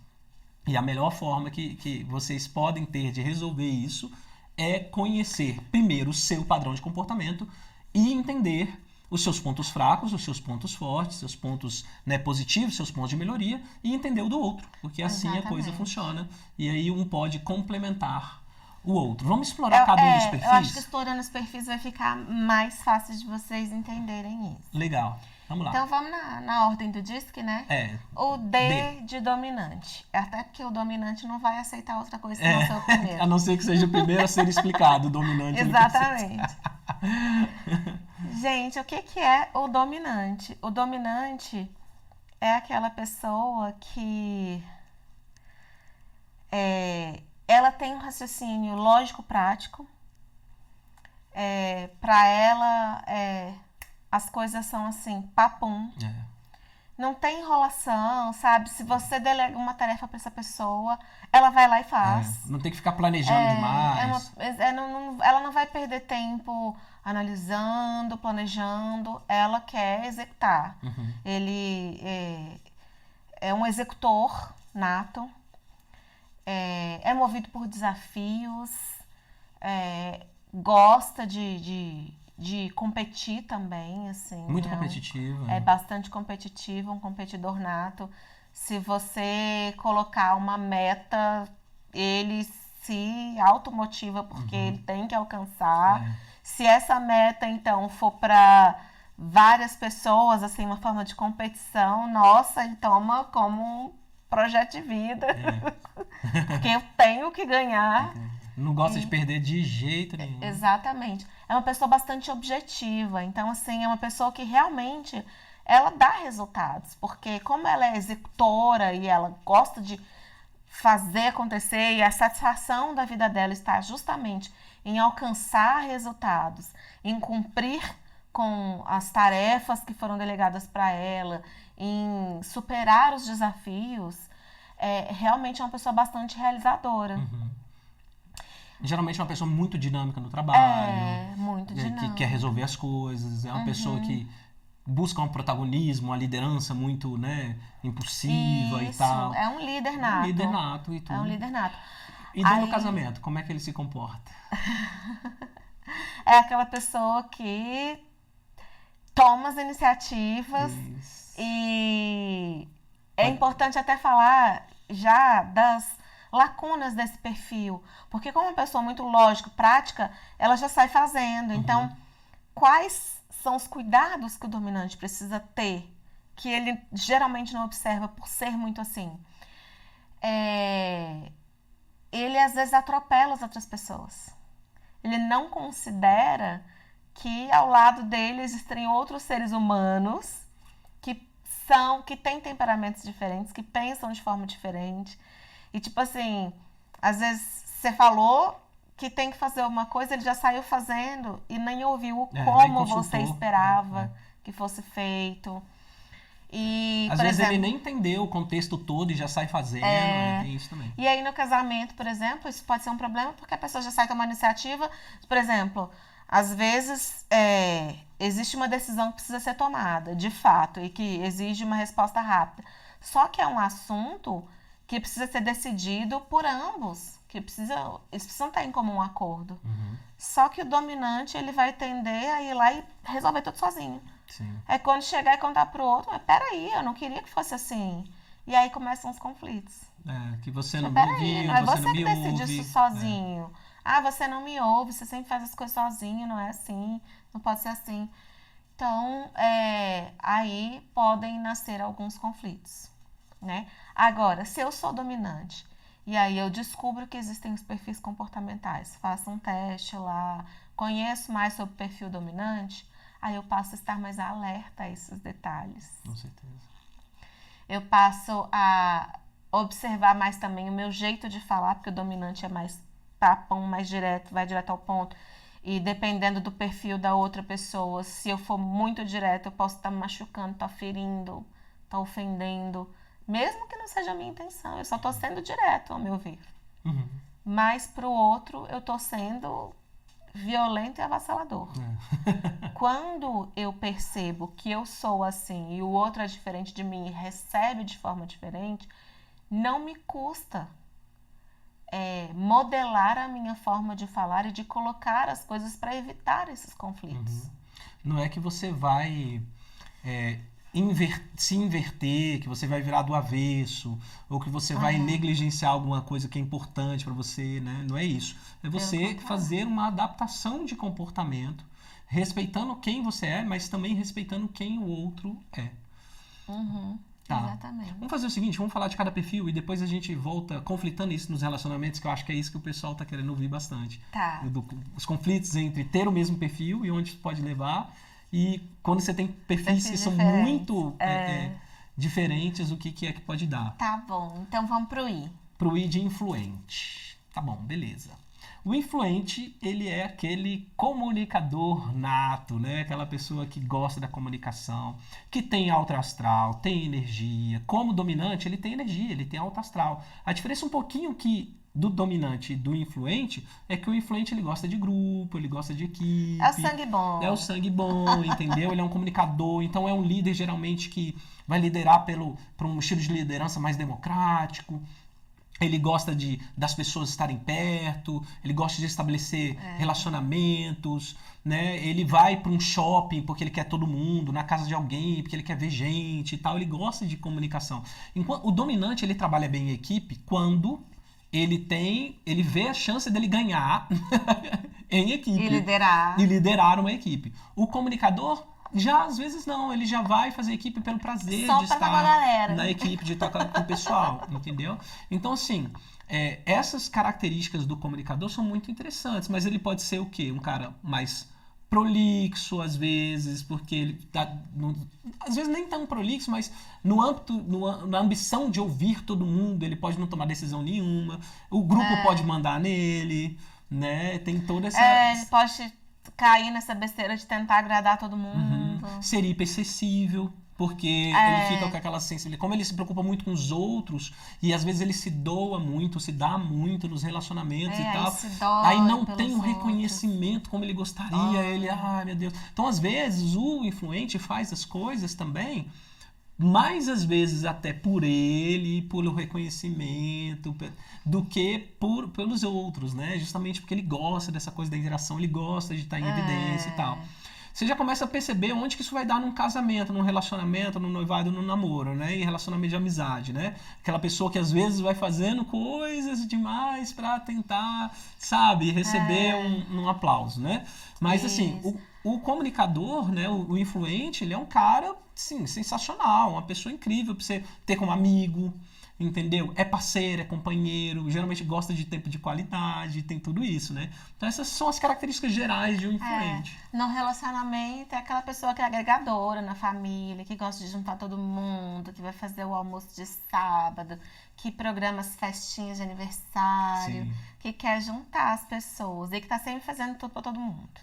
E a melhor forma que vocês podem ter de resolver isso é conhecer primeiro o seu padrão de comportamento e entender os seus pontos fracos, os seus pontos fortes, seus pontos, né, positivos, seus pontos de melhoria e entender o do outro, porque assim a coisa funciona e aí um pode complementar o outro. Vamos explorar cada um dos perfis? Eu acho que explorando os perfis vai ficar mais fácil de vocês entenderem isso. Legal. Vamos lá. Então vamos na ordem do DISC, né? O D de dominante. Até porque o dominante não vai aceitar outra coisa que não ser o primeiro. A não ser que seja o primeiro a ser explicado, o dominante. Exatamente. Gente, o que é o dominante? O dominante é aquela pessoa que ela tem um raciocínio lógico-prático. Para ela, as coisas são assim, papum. Não tem enrolação, sabe? Se você delega uma tarefa para essa pessoa, ela vai lá e faz. Não tem que ficar planejando demais. Ela não vai perder tempo analisando, planejando. Ela quer executar. Ele é um executor nato. É movido por desafios. Gosta de competir também, assim. Muito competitivo. É bastante competitivo, um competidor nato. Se você colocar uma meta, ele se automotiva porque ele tem que alcançar. Se essa meta, então, for para várias pessoas, assim, uma forma de competição, nossa, ele toma como um projeto de vida. Porque eu tenho que ganhar. Não gosta de perder de jeito nenhum. Exatamente. É uma pessoa bastante objetiva. Então, assim, é uma pessoa que realmente ela dá resultados. Porque como ela é executora e ela gosta de fazer acontecer e a satisfação da vida dela está justamente em alcançar resultados, em cumprir com as tarefas que foram delegadas para ela, em superar os desafios, realmente é uma pessoa bastante realizadora. Geralmente é uma pessoa muito dinâmica no trabalho. Muito dinâmica. Que quer resolver as coisas. É uma pessoa que busca um protagonismo, uma liderança muito, né, impulsiva e tal. É um líder nato. Um líder nato e tudo. É um líder nato. E no casamento, como é que ele se comporta? É aquela pessoa que toma as iniciativas. E é importante até falar já das lacunas desse perfil, porque como é uma pessoa muito lógica, prática, ela já sai fazendo. Então, quais são os cuidados que o dominante precisa ter, que ele geralmente não observa por ser muito assim? Ele às vezes atropela as outras pessoas. Ele não considera que ao lado dele existem outros seres humanos que têm temperamentos diferentes, que pensam de forma diferente. E tipo assim, às vezes você falou que tem que fazer uma coisa, ele já saiu fazendo e nem ouviu como você esperava que fosse feito. E, às vezes ele nem entendeu o contexto todo e já sai fazendo, tem isso também. E aí no casamento, por exemplo, isso pode ser um problema porque a pessoa já sai tomando iniciativa. Por exemplo, Às vezes, existe uma decisão que precisa ser tomada, de fato, e que exige uma resposta rápida. Só que é um assunto que precisa ser decidido por ambos, eles precisam estar em comum acordo. Só que o dominante, ele vai tender a ir lá e resolver tudo sozinho. Sim. É quando chegar e contar pro outro, mas peraí, eu não queria que fosse assim. E aí começam os conflitos. Que você não me Peraí, ouviu, não é você não você me que decide ouve. isso sozinho. Ah, você não me ouve, você sempre faz as coisas sozinho, não é assim, não pode ser assim. Então, aí podem nascer alguns conflitos, né? Agora, se eu sou dominante e aí eu descubro que existem os perfis comportamentais, faço um teste lá, conheço mais sobre o perfil dominante, aí eu passo a estar mais alerta a esses detalhes. Com certeza. Eu passo a observar mais também o meu jeito de falar, porque o dominante é mais papão, mais direto, vai direto ao ponto. E dependendo do perfil da outra pessoa, se eu for muito direto, eu posso estar me machucando, estar ferindo, estar ofendendo. Mesmo que não seja a minha intenção, eu só estou sendo direto, ao meu ver. Mas para o outro, eu estou sendo violento e avassalador. Quando eu percebo que eu sou assim e o outro é diferente de mim e recebe de forma diferente, não me custa modelar a minha forma de falar e de colocar as coisas para evitar esses conflitos. Não é que você vai se inverter, que você vai virar do avesso, ou que você vai negligenciar alguma coisa que é importante para você, né? Não é isso. É você fazer uma adaptação de comportamento, respeitando quem você é, mas também respeitando quem o outro é. Tá. Exatamente. Vamos fazer o seguinte, vamos falar de cada perfil e depois a gente volta conflitando isso nos relacionamentos, que eu acho que é isso que o pessoal tá querendo ouvir bastante. Tá. Os conflitos entre ter o mesmo perfil e onde isso pode levar, e quando você tem perfis que são muito diferentes, o que é que pode dar. Tá bom, então vamos pro I. Pro I de influente. Tá bom, beleza. O influente, ele é aquele comunicador nato, né? Aquela pessoa que gosta da comunicação, que tem alto astral, tem energia. Como dominante, ele tem energia, ele tem alto astral. A diferença um pouquinho do dominante e do influente é que o influente ele gosta de grupo, ele gosta de equipe. É o sangue bom. É o sangue bom, entendeu? Ele é um comunicador, então é um líder geralmente que vai liderar por um estilo de liderança mais democrático. Ele gosta das pessoas estarem perto, ele gosta de estabelecer relacionamentos, né? Ele vai para um shopping porque ele quer todo mundo, na casa de alguém porque ele quer ver gente e tal. Ele gosta de comunicação. Enquanto o dominante ele trabalha bem em equipe quando ele vê a chance dele ganhar em equipe e liderar uma equipe. O comunicador já às vezes não, ele já vai fazer equipe pelo prazer Só de pra estar na equipe, de estar com o pessoal, entendeu? Então, assim, essas características do comunicador são muito interessantes, mas ele pode ser o quê? Um cara mais prolixo, às vezes, porque ele tá às vezes nem tão prolixo, mas no âmbito, na ambição de ouvir todo mundo, ele pode não tomar decisão nenhuma, o grupo pode mandar nele, né? Tem toda essa... ele pode cair nessa besteira de tentar agradar todo mundo. Ser hiperacessível, porque ele fica com aquela sensibilidade. Como ele se preocupa muito com os outros, e às vezes ele se doa muito, se dá muito nos relacionamentos e tal. Aí não tem o reconhecimento como ele gostaria. Ele, ai meu Deus. Então, às vezes, o influente faz as coisas também, mais às vezes até por ele, pelo reconhecimento, do que pelos outros, né? Justamente porque ele gosta dessa coisa da interação, ele gosta de estar em evidência e tal. Você já começa a perceber onde que isso vai dar num casamento, num relacionamento, num noivado, num namoro, né? E relacionamento de amizade, né? Aquela pessoa que às vezes vai fazendo coisas demais pra tentar, sabe, receber um aplauso, né? Mas assim, o comunicador, né, o influente, ele é um cara, sim, sensacional, uma pessoa incrível pra você ter como amigo, entendeu? É parceiro, é companheiro, geralmente gosta de tempo de qualidade, tem tudo isso, né? Então essas são as características gerais de um influente. No relacionamento é aquela pessoa que é agregadora na família, que gosta de juntar todo mundo, que vai fazer o almoço de sábado, que programa as festinhas de aniversário, que quer juntar as pessoas e que tá sempre fazendo tudo pra todo mundo.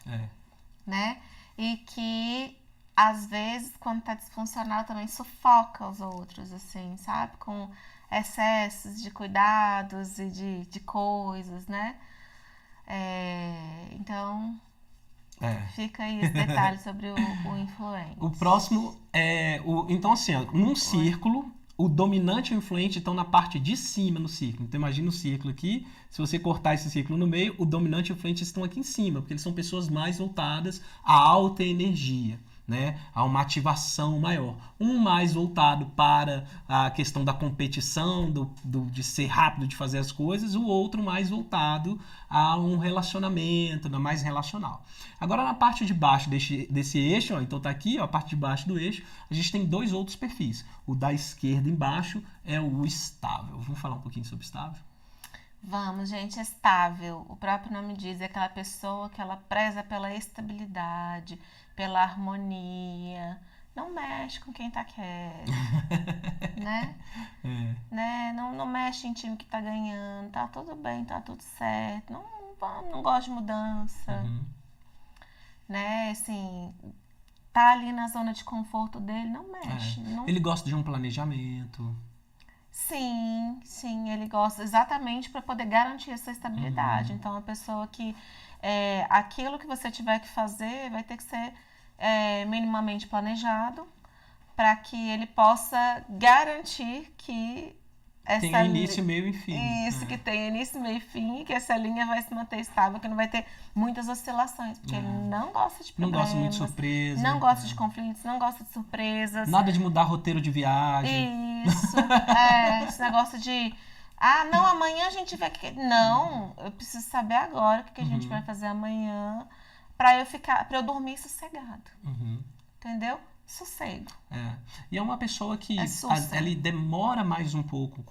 Né? E que às vezes, quando tá disfuncional, também sufoca os outros, assim, sabe? Com excessos de cuidados e de coisas, né? Então... Fica aí esse detalhe sobre o influente. O próximo é então assim, ó, num círculo, o dominante e o influente estão na parte de cima no círculo. Então imagina o círculo aqui, se você cortar esse círculo no meio, o dominante e o influente estão aqui em cima, porque eles são pessoas mais voltadas à alta energia, né? A uma maior. Um mais voltado para a questão da competição, de ser rápido, de fazer as coisas, o outro mais voltado a um relacionamento, mais relacional. Agora, na parte de baixo desse eixo, ó, então tá aqui, ó, a parte de baixo do eixo, a gente tem dois outros perfis. O da esquerda embaixo é o estável. Vamos falar um pouquinho sobre estável? Vamos, gente, estável. O próprio nome diz, é aquela pessoa que ela preza pela estabilidade, pela harmonia. Não mexe com quem tá quieto, né? Né? Não mexe em time que tá ganhando. Tá tudo bem, tá tudo certo. Não gosta de mudança. Né? Assim, tá ali na zona de conforto dele, não mexe. Ele gosta de um planejamento. Sim, ele gosta exatamente para poder garantir essa estabilidade. Então, a pessoa que aquilo que você tiver que fazer vai ter que ser minimamente planejado para que ele possa garantir que tem início, meio e fim. Isso, que tem início, meio e fim, que essa linha vai se manter estável, que não vai ter muitas oscilações, porque ele não gosta de problemas. Não gosta muito de surpresa. Não gosta de conflitos, não gosta de surpresas. Nada de mudar roteiro de viagem. Isso, esse negócio de... não, amanhã a gente vai... Não, eu preciso saber agora o que a gente vai fazer amanhã para eu dormir sossegado. Entendeu? Sossego. E é uma pessoa que ele demora mais um pouco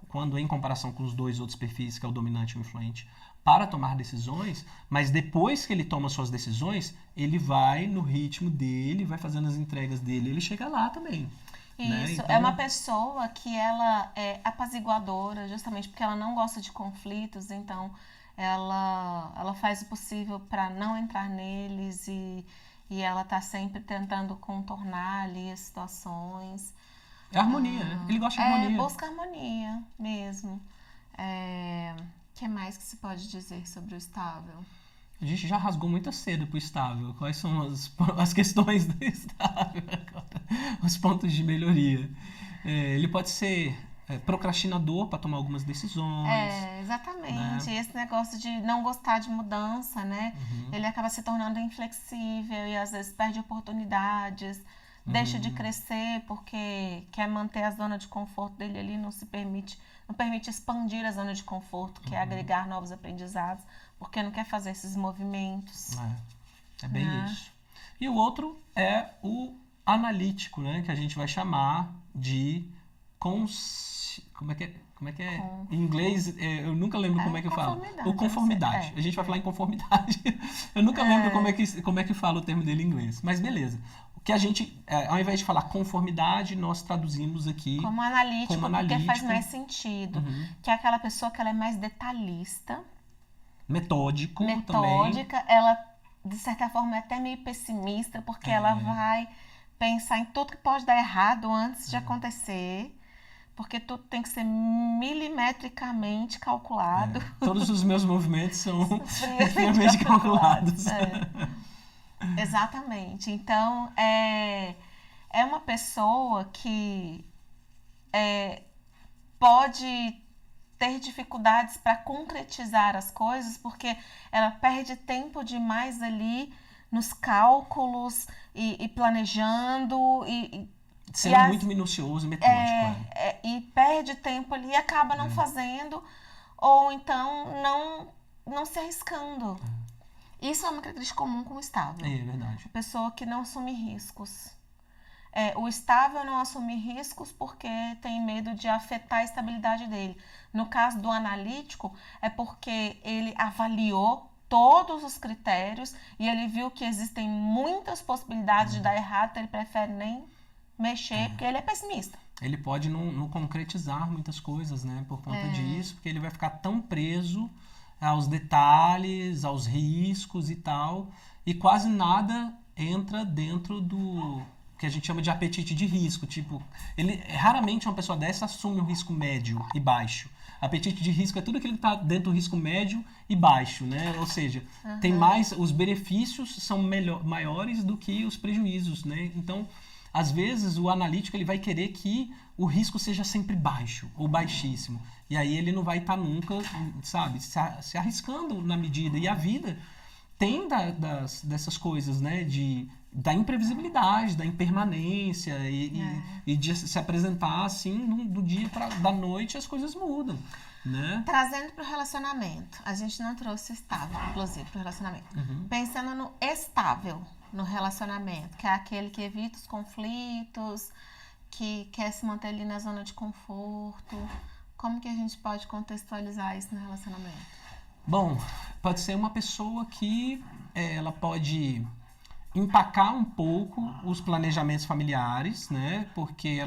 quando em comparação com os dois outros perfis, que é o dominante e o influente, para tomar decisões, mas depois que ele toma suas decisões, ele vai no ritmo dele, vai fazendo as entregas dele, ele chega lá também. Isso, né? Então... é uma pessoa que ela é apaziguadora, justamente porque ela não gosta de conflitos, então ela faz o possível para não entrar neles e ela tá sempre tentando contornar ali as situações. É harmonia, né? Ele gosta de harmonia. Busca harmonia mesmo. O que mais que se pode dizer sobre o estável? A gente já rasgou muita seda pro estável. Quais são as questões do estável agora? Os pontos de melhoria. Ele pode ser procrastinador para tomar algumas decisões. Exatamente. Né? Esse negócio de não gostar de mudança, né? Ele acaba se tornando inflexível e às vezes perde oportunidades, deixa de crescer porque quer manter a zona de conforto dele ali, não permite expandir a zona de conforto, que é agregar novos aprendizados, porque não quer fazer esses movimentos. É bem isso. E o outro é o analítico, né? Que a gente vai chamar de como é que é? Em inglês, eu nunca lembro como é que fala. O conformidade. A gente vai falar em conformidade. Eu nunca lembro como é que fala o termo dele em inglês. Mas beleza. O que a gente, ao invés de falar conformidade, nós traduzimos aqui como analítico, porque faz mais sentido. Que é aquela pessoa que ela é mais detalhista. Metódica também. Ela, de certa forma, é até meio pessimista, porque ela vai pensar em tudo que pode dar errado antes de acontecer. Porque tudo tem que ser milimetricamente calculado. Todos os meus movimentos são friamente calculados. Exatamente. Então, é uma pessoa que pode ter dificuldades para concretizar as coisas, porque ela perde tempo demais ali nos cálculos e planejando sendo muito minucioso e metódico. E perde tempo ali e acaba não fazendo, ou então não se arriscando. Isso é uma característica comum com o estável. É verdade. A pessoa que não assume riscos. O estável não assume riscos porque tem medo de afetar a estabilidade dele. No caso do analítico, é porque ele avaliou todos os critérios e ele viu que existem muitas possibilidades de dar errado, então ele prefere nem mexer, porque ele é pessimista. Ele pode não concretizar muitas coisas, né, por conta disso, porque ele vai ficar tão preso aos detalhes, aos riscos e tal, e quase nada entra dentro que a gente chama de apetite de risco. Tipo, raramente uma pessoa dessa assume um risco médio e baixo. Apetite de risco é tudo aquilo que está dentro do risco médio e baixo, né? Ou seja, tem mais, os benefícios são maiores do que os prejuízos, né? Então, às vezes, o analítico ele vai querer que o risco seja sempre baixo ou baixíssimo. E aí ele não vai estar nunca, sabe, se arriscando na medida. E a vida tem dessas coisas, né? Da imprevisibilidade, da impermanência e de se apresentar assim do dia da noite as coisas mudam, né? Trazendo para o relacionamento, a gente não trouxe estável, inclusive, para o relacionamento. Pensando no estável no relacionamento, que é aquele que evita os conflitos, que quer se manter ali na zona de conforto. Como que a gente pode contextualizar isso no relacionamento? Bom, pode ser uma pessoa que ela pode empacar um pouco os planejamentos familiares, né? Porque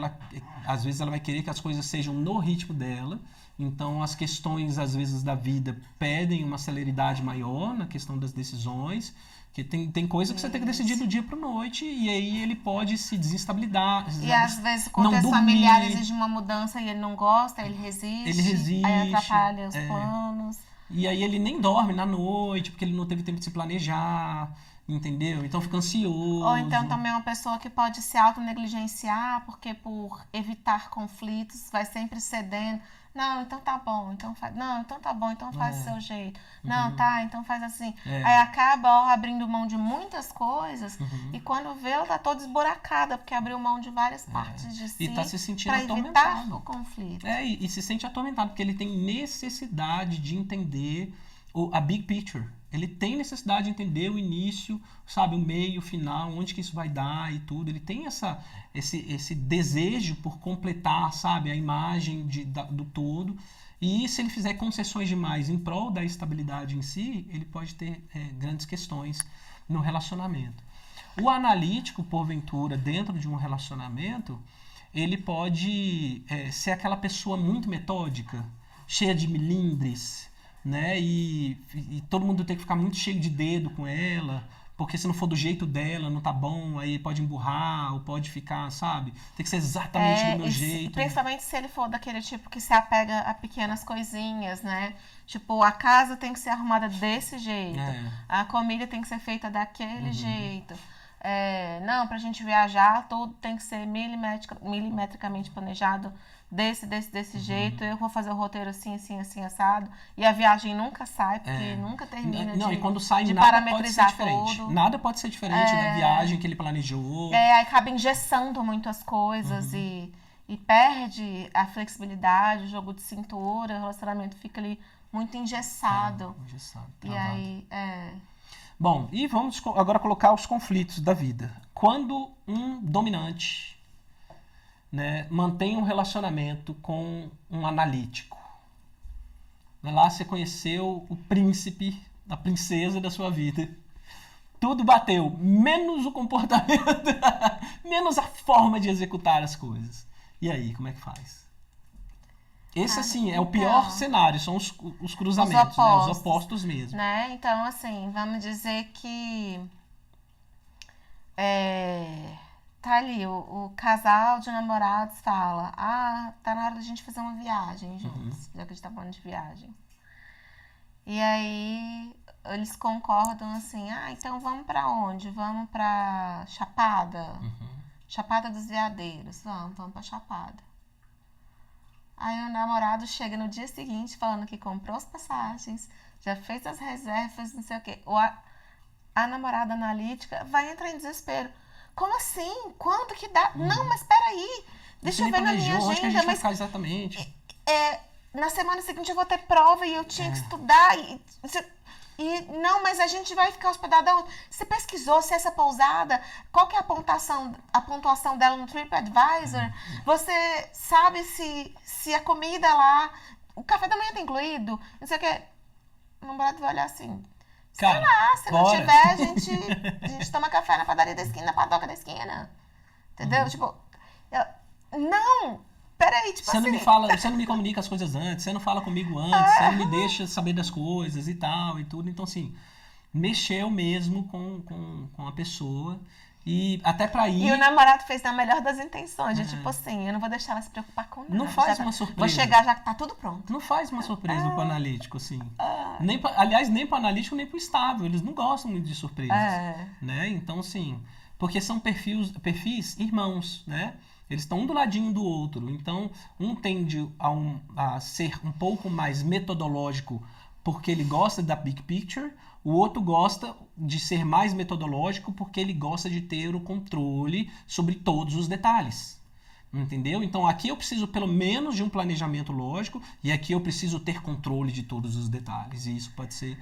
às vezes ela vai querer que as coisas sejam no ritmo dela. Então, as questões, às vezes, da vida pedem uma celeridade maior na questão das decisões. Porque tem coisa que você tem que decidir do dia para noite e aí ele pode se desestabilizar. E às vezes o contexto familiar exige uma mudança e ele não gosta, ele resiste. Aí atrapalha os planos. E aí ele nem dorme na noite porque ele não teve tempo de se planejar, entendeu? Então fica ansioso. Ou então também é uma pessoa que pode se autonegligenciar porque por evitar conflitos vai sempre cedendo. Não, então tá bom, então faz. Não, então tá bom, então faz do seu jeito. Não, tá, então faz assim. Aí acaba abrindo mão de muitas coisas e quando vê, ela tá toda esburacada, porque abriu mão de várias partes de si. E tá se sentindo pra atormentado. Evitar o conflito. E se sente atormentado, porque ele tem necessidade de entender a big picture. Ele tem necessidade de entender o início, sabe, o meio, o final, onde que isso vai dar e tudo. Ele tem esse desejo por completar, sabe, a imagem do todo. E se ele fizer concessões demais em prol da estabilidade em si, ele pode ter grandes questões no relacionamento. O analítico, porventura, dentro de um relacionamento, ele pode ser aquela pessoa muito metódica, cheia de milindres, né? E todo mundo tem que ficar muito cheio de dedo com ela, porque se não for do jeito dela, não tá bom, aí pode emburrar, ou pode ficar, sabe? Tem que ser exatamente do meu jeito. Principalmente se ele for daquele tipo que se apega a pequenas coisinhas, né? Tipo, a casa tem que ser arrumada desse jeito, a comida tem que ser feita daquele jeito. Não, pra gente viajar, tudo tem que ser milimetricamente planejado desse jeito. Eu vou fazer o roteiro assim, assim, assim, assado. E a viagem nunca sai, porque nunca termina e quando sai, de nada pode ser parametrizar diferente. tudo. Nada pode ser diferente da viagem que ele planejou. Aí acaba engessando muito as coisas e perde a flexibilidade, o jogo de cintura, o relacionamento fica ali muito engessado. E aí, Bom, e vamos agora colocar os conflitos da vida. Quando um dominante, né, mantém um relacionamento com um analítico. Lá você conheceu o príncipe, a princesa da sua vida. Tudo bateu, menos o comportamento, menos a forma de executar as coisas. E aí, como é que faz? Esse, assim, é o pior cenário, são os cruzamentos, os opostos mesmo. Né? Então, assim, vamos dizer que tá ali, o casal de namorados fala, tá na hora da gente fazer uma viagem juntos, já que a gente tá falando de viagem. E aí, eles concordam assim, então vamos pra onde? Vamos pra Chapada? Chapada dos Veadeiros, vamos pra Chapada. Aí o namorado chega no dia seguinte falando que comprou as passagens, já fez as reservas, não sei o quê. A namorada analítica vai entrar em desespero. Como assim? Quando que dá? Não, mas peraí. Deixa eu ver na minha agenda. Onde que a gente vai ficar exatamente? Na semana seguinte eu vou ter prova e eu tinha que estudar. Não, mas a gente vai ficar hospedada onde? Você pesquisou se essa pousada, qual que é a pontuação dela no TripAdvisor? Você sabe se a comida lá, o café da manhã tá incluído? Não sei o que. O namorado vai olhar assim. Cara, se não tiver, a gente toma café na padaria da esquina, na padoca da esquina. Entendeu? Tipo, não! Peraí, tipo você assim... Você não me comunica as coisas antes, você não fala comigo antes, você não me deixa saber das coisas e tal e tudo. Então, assim, mexeu mesmo com a pessoa E até pra ir... E o namorado fez na melhor das intenções, de tipo assim, eu não vou deixar ela se preocupar com nada. Não faz já uma tá, surpresa. vou chegar já que tá tudo pronto. Não faz uma surpresa pro analítico, assim. Aliás, nem pro analítico, nem pro estável. Eles não gostam muito de surpresas. Né? Então, assim, porque são perfis irmãos, né? Eles estão um do ladinho do outro. Então, um tende a ser um pouco mais metodológico porque ele gosta da big picture, o outro gosta de ser mais metodológico porque ele gosta de ter o controle sobre todos os detalhes. Entendeu? Então aqui eu preciso pelo menos de um planejamento lógico e aqui eu preciso ter controle de todos os detalhes. E isso pode ser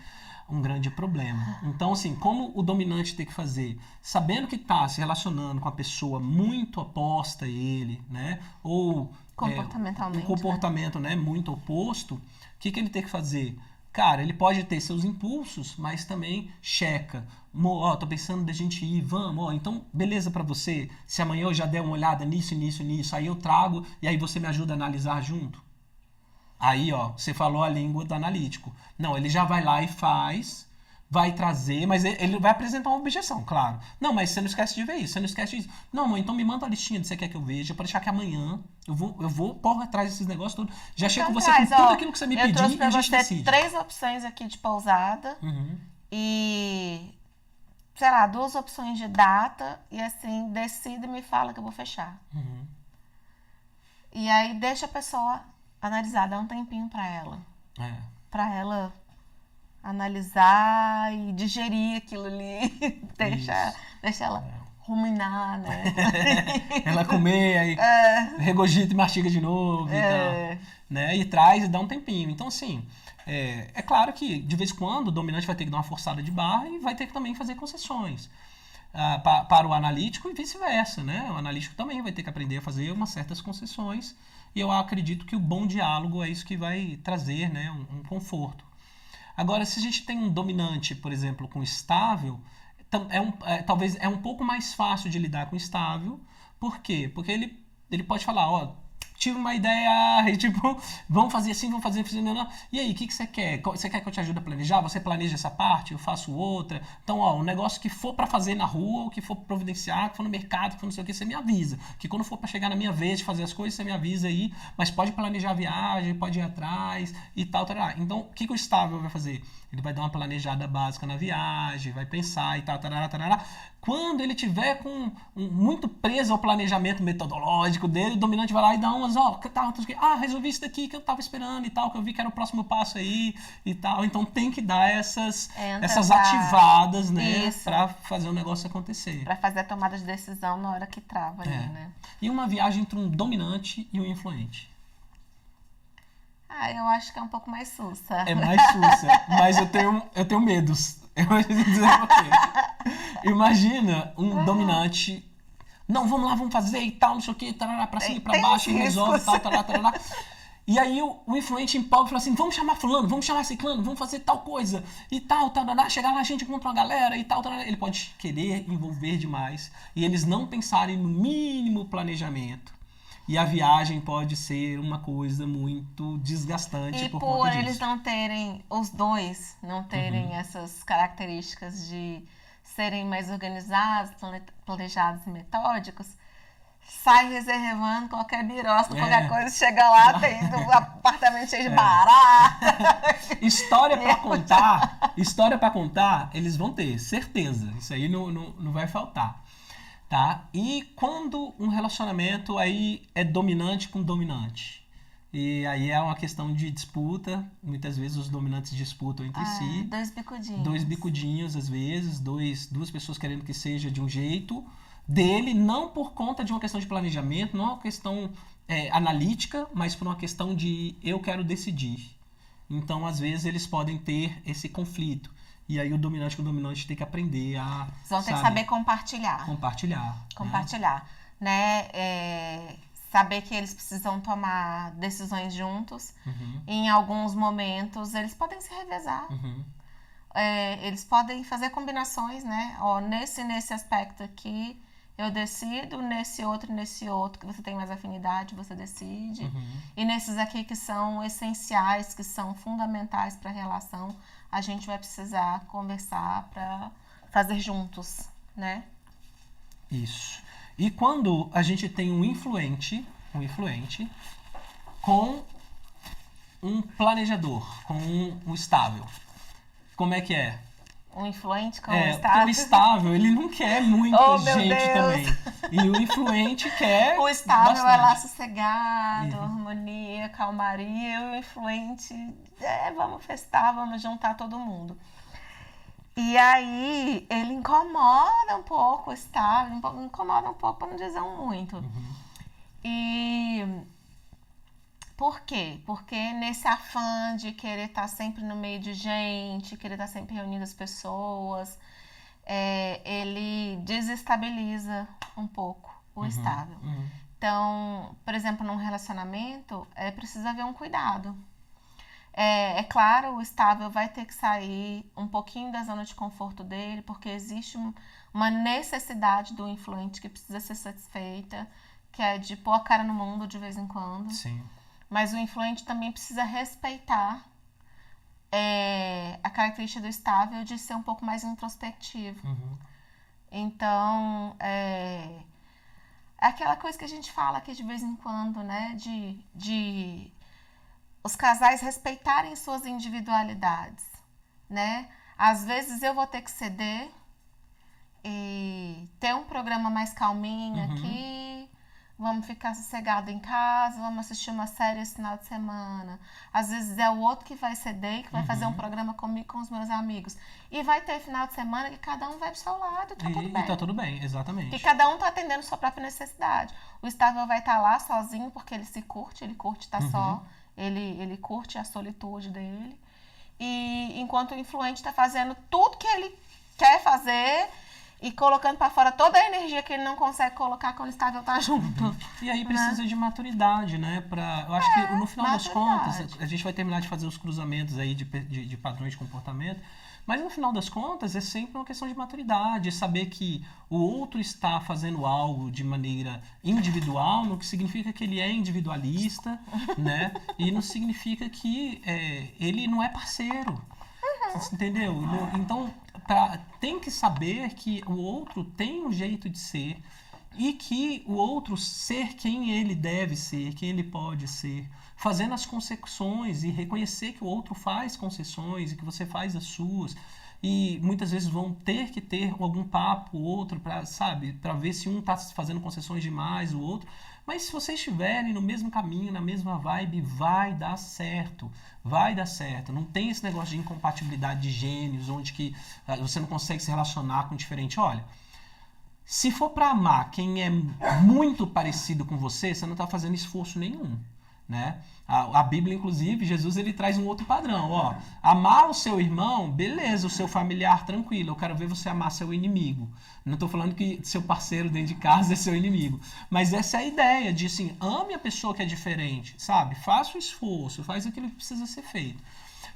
um grande problema. Então, assim, como o dominante tem que fazer? Sabendo que está se relacionando com a pessoa muito oposta a ele, né? Ou comportamentalmente, um comportamento, né, muito oposto, o que ele tem que fazer? Cara, ele pode ter seus impulsos, mas também checa. Ó, tô pensando da gente ir, vamos, ó, então beleza pra você, se amanhã eu já der uma olhada nisso, aí eu trago e aí você me ajuda a analisar junto. Aí, ó, você falou a língua do analítico. Não, ele já vai lá e faz, vai trazer, mas ele vai apresentar uma objeção, claro. Não, mas você não esquece de ver isso, você não esquece disso. Não, mãe, então me manda a listinha do que você quer que eu veja, pra deixar que amanhã eu vou pôr atrás desses negócios todos. Já então, chego com você com tudo aquilo que você me pediu e a gente decide. 3 opções aqui de pousada e, sei lá, 2 opções de data e assim, decida e me fala que eu vou fechar. E aí deixa a pessoa analisar, dá um tempinho pra ela. Pra ela analisar e digerir aquilo ali. deixa ela ruminar, né? Ela comer, aí regurgita e mastiga de novo e tal. Né? E traz e dá um tempinho. Então, assim, é claro que de vez em quando o dominante vai ter que dar uma forçada de barra e vai ter que também fazer concessões. Para o analítico e vice-versa, né? O analítico também vai ter que aprender a fazer umas certas concessões e eu acredito que o bom diálogo é isso que vai trazer, né, um conforto. Agora, se a gente tem um dominante, por exemplo, com estável, talvez é um pouco mais fácil de lidar com estável. Por quê? Porque ele pode falar, ó, tive uma ideia, e tipo, vamos fazer assim, vamos fazer assim, não. E aí, o que você quer? Você quer que eu te ajude a planejar? Você planeja essa parte, eu faço outra. Então, ó, um negócio que for para fazer na rua, ou que for providenciar, que for no mercado, que for não sei o que, você me avisa. Que quando for para chegar na minha vez de fazer as coisas, você me avisa aí, mas pode planejar a viagem, pode ir atrás e tal, tal. Então, o que o estável vai fazer? Ele vai dar uma planejada básica na viagem, vai pensar e tal, tarará, tarará. Quando ele tiver muito preso ao planejamento metodológico dele, o dominante vai lá e dá umas, resolvi isso daqui que eu tava esperando e tal, que eu vi que era o próximo passo aí e tal. Então tem que dar essas ativadas, né, para fazer o negócio acontecer. Para fazer a tomada de decisão na hora que trava ali, né? E uma viagem entre um dominante e um influente? Eu acho que é um pouco mais sussa. É mais sussa, mas eu tenho medos. Eu vou dizer por quê. Imagina um dominante. Não, vamos lá, vamos fazer e tal, não sei o que, tarará, pra cima e pra baixo, e resolve e tal, tarará, tarará. E aí o influente empolga e fala assim, vamos chamar fulano, vamos chamar ciclano, vamos fazer tal coisa e tal, tarará, chegar lá a gente encontra uma galera e tal, tarará. Ele pode querer envolver demais e eles não pensarem no mínimo planejamento. E a viagem pode ser uma coisa muito desgastante por conta disso. E por eles não terem, os dois não terem essas características de serem mais organizados, planejados e metódicos, sai reservando qualquer birosca, qualquer coisa, chega lá, tem um apartamento cheio de barata. História para contar, eles vão ter, certeza. Isso aí não vai faltar. Tá? E quando um relacionamento aí é dominante com dominante? E aí é uma questão de disputa, muitas vezes os dominantes disputam entre si. 2 bicudinhos. 2 bicudinhos, às vezes, duas pessoas querendo que seja de um jeito dele, não por conta de uma questão de planejamento, não é uma questão analítica, mas por uma questão de eu quero decidir. Então, às vezes, eles podem ter esse conflito. E aí o dominante com o dominante tem que aprender a... Eles vão ter que saber compartilhar. Compartilhar. Né? Saber que eles precisam tomar decisões juntos. Em alguns momentos, eles podem se revezar. Eles podem fazer combinações, né? Ó, nesse aspecto aqui, eu decido, nesse outro, que você tem mais afinidade, você decide. E nesses aqui que são essenciais, que são fundamentais para a relação, a gente vai precisar conversar para fazer juntos, né? Isso. E quando a gente tem um influente com um planejador, com um estável, como é que é? Um influente com o Porque estável. o estável, ele não quer muita Oh, meu gente Deus. também. E o influente quer O estável bastante. é lá sossegado, harmonia, calmaria. E o influente, vamos festar, vamos juntar todo mundo. E aí, ele incomoda um pouco o estável, incomoda um pouco, para não dizer um muito. E por quê? Porque nesse afã de querer estar sempre no meio de gente, querer estar sempre reunindo as pessoas, ele desestabiliza um pouco o estável. Então, por exemplo, num relacionamento, precisa haver um cuidado. É claro, o estável vai ter que sair um pouquinho da zona de conforto dele, porque existe uma necessidade do influente que precisa ser satisfeita, que é de pôr a cara no mundo de vez em quando. Sim. Mas o influente também precisa respeitar a característica do estável de ser um pouco mais introspectivo. Então, é aquela coisa que a gente fala aqui de vez em quando, né? De os casais respeitarem suas individualidades, né? Às vezes eu vou ter que ceder e ter um programa mais calminho aqui, vamos ficar sossegado em casa, vamos assistir uma série esse final de semana. Às vezes é o outro que vai ceder, que vai fazer um programa comigo, com os meus amigos. E vai ter final de semana que cada um vai pro seu lado, tá tudo bem. E tá tudo bem, exatamente. Que cada um tá atendendo sua própria necessidade. O estável vai estar lá sozinho porque ele se curte, ele curte estar só, ele curte a solitude dele. E enquanto o influente tá fazendo tudo que ele quer fazer e colocando para fora toda a energia que ele não consegue colocar quando o estável tá junto. E aí precisa de maturidade, né? Eu acho que no final das contas, maturidade. a gente vai terminar de fazer os cruzamentos aí de padrões de comportamento, mas no final das contas é sempre uma questão de maturidade, saber que o outro está fazendo algo de maneira individual, não significa que ele é individualista, né? E não significa que ele não é parceiro. Você entendeu? Então, tem que saber que o outro tem um jeito de ser e que o outro ser quem ele deve ser, quem ele pode ser, fazendo as concessões e reconhecer que o outro faz concessões e que você faz as suas. E muitas vezes vão ter que ter algum papo, outro, para ver se um está fazendo concessões demais, o outro. Mas se vocês estiverem no mesmo caminho, na mesma vibe, vai dar certo. Vai dar certo. Não tem esse negócio de incompatibilidade de gênios, onde que você não consegue se relacionar com o diferente. Olha, se for para amar quem é muito parecido com você, você não está fazendo esforço nenhum, né? A Bíblia, inclusive, Jesus ele traz um outro padrão. Ó, amar o seu irmão, beleza, o seu familiar, tranquilo. Eu quero ver você amar seu inimigo. Não estou falando que seu parceiro dentro de casa é seu inimigo. Mas essa é a ideia de, assim, ame a pessoa que é diferente, sabe? Faça o esforço, faz aquilo que precisa ser feito.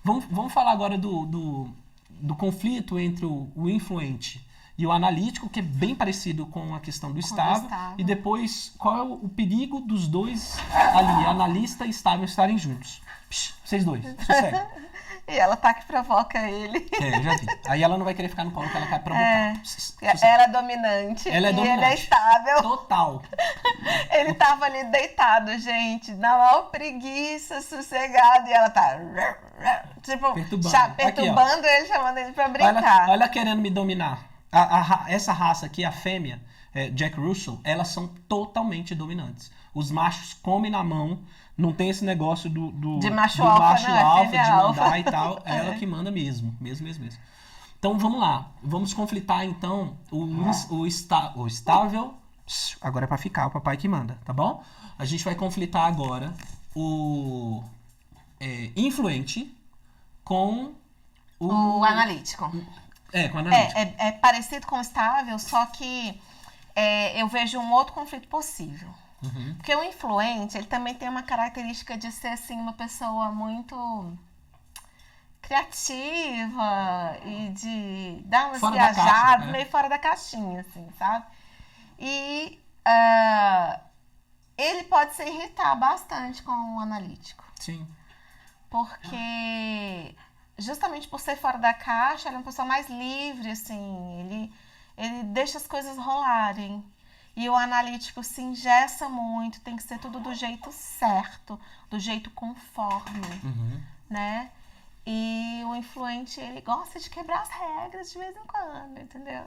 Vamos falar agora do conflito entre o influente e o analítico, que é bem parecido com a questão do estável. E depois, qual é o perigo dos dois ali, analista e estável, estarem juntos? Psh, vocês dois, sossega. E ela tá que provoca ele. Já vi. Aí ela não vai querer ficar no colo que ela quer provocar. Ela é dominante. Ela é dominante. Ele é estável. Total. Ele tava ali deitado, gente, na maior preguiça, sossegado, e ela tá tipo, perturbando ele, chamando ele pra brincar. Olha querendo me dominar. Essa raça aqui, a fêmea, Jack Russell, elas são totalmente dominantes. Os machos comem na mão, não tem esse negócio de macho alfa, de mandar e tal. É ela que manda mesmo. Então vamos lá. Vamos conflitar então o estável. Agora é pra ficar, o papai que manda, tá bom? A gente vai conflitar agora o influente com o analítico. Com o analítico. É parecido com o estável, só que eu vejo um outro conflito possível. Porque o influente, ele também tem uma característica de ser, assim, uma pessoa muito criativa e de dar umas viajadas, meio fora da caixinha, assim, sabe? E ele pode se irritar bastante com o analítico. Sim. Porque justamente por ser fora da caixa, ele é uma pessoa mais livre, assim, ele deixa as coisas rolarem. E o analítico se engessa muito, tem que ser tudo do jeito certo, do jeito conforme, né? E o influente, ele gosta de quebrar as regras de vez em quando, entendeu?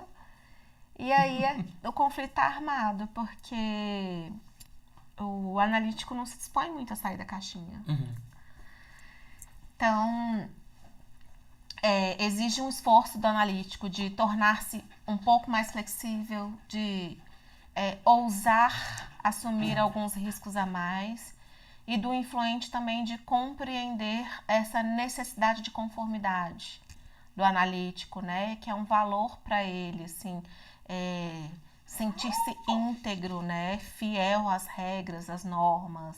E aí o conflito tá armado, porque o analítico não se dispõe muito a sair da caixinha. Então, exige um esforço do analítico de tornar-se um pouco mais flexível, de ousar assumir alguns riscos a mais, e do influente também de compreender essa necessidade de conformidade do analítico, né? Que é um valor para ele, assim, sentir-se íntegro, né? Fiel às regras, às normas,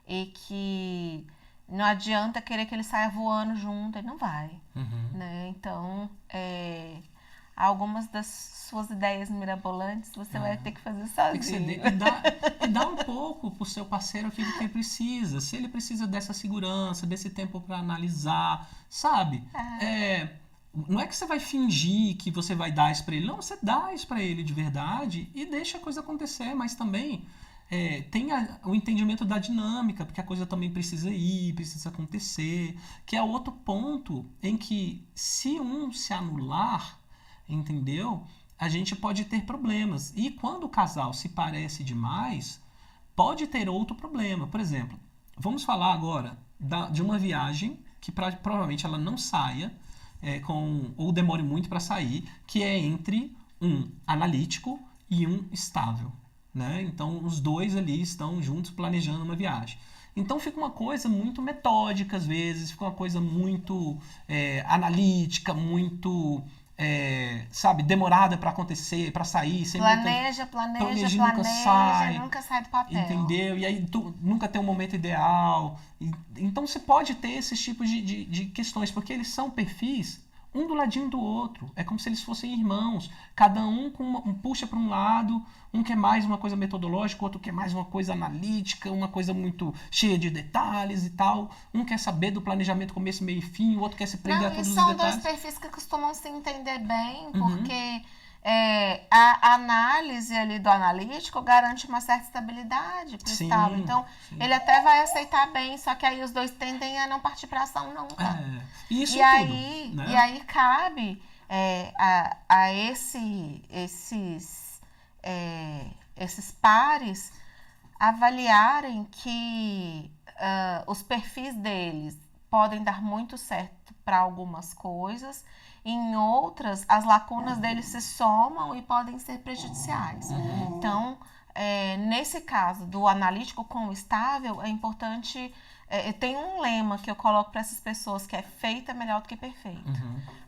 e que não adianta querer que ele saia voando junto, ele não vai, né? Então, algumas das suas ideias mirabolantes você vai ter que fazer sozinho. Tem que ceder e dar um pouco pro seu parceiro aquilo que ele precisa. Se ele precisa dessa segurança, desse tempo para analisar, sabe? Não é que você vai fingir que você vai dar isso para ele. Não, você dá isso para ele de verdade e deixa a coisa acontecer, mas também tem o entendimento da dinâmica, porque a coisa também precisa ir, precisa acontecer, que é outro ponto em que se um se anular, entendeu? A gente pode ter problemas. E quando o casal se parece demais, pode ter outro problema. Por exemplo, vamos falar agora de uma viagem que provavelmente ela não saia, ou demore muito para sair, que é entre um analítico e um estável, né? Então, os dois ali estão juntos planejando uma viagem. Então, fica uma coisa muito metódica, às vezes, fica uma coisa muito analítica, muito... sabe, demorada para acontecer, para sair. Planeja, nunca sai do papel. Entendeu? E aí nunca tem um momento ideal. Então você pode ter esses tipos de questões, porque eles são perfis um do ladinho do outro. É como se eles fossem irmãos. Cada um puxa para um lado, um quer mais uma coisa metodológica, outro quer mais uma coisa analítica, uma coisa muito cheia de detalhes e tal. Um quer saber do planejamento começo, meio e fim, o outro quer se prender a todos os detalhes. São dois perfis que costumam se entender bem, porque a análise ali do analítico garante uma certa estabilidade para o estável. Então, ele até vai aceitar bem, só que aí os dois tendem a não partir para ação nunca. Isso e né? aí cabe a esses pares avaliarem que os perfis deles podem dar muito certo para algumas coisas, em outras as lacunas deles se somam e podem ser prejudiciais. Então, nesse caso do analítico com o estável, é importante... tem um lema que eu coloco para essas pessoas, que é feito é melhor do que perfeito.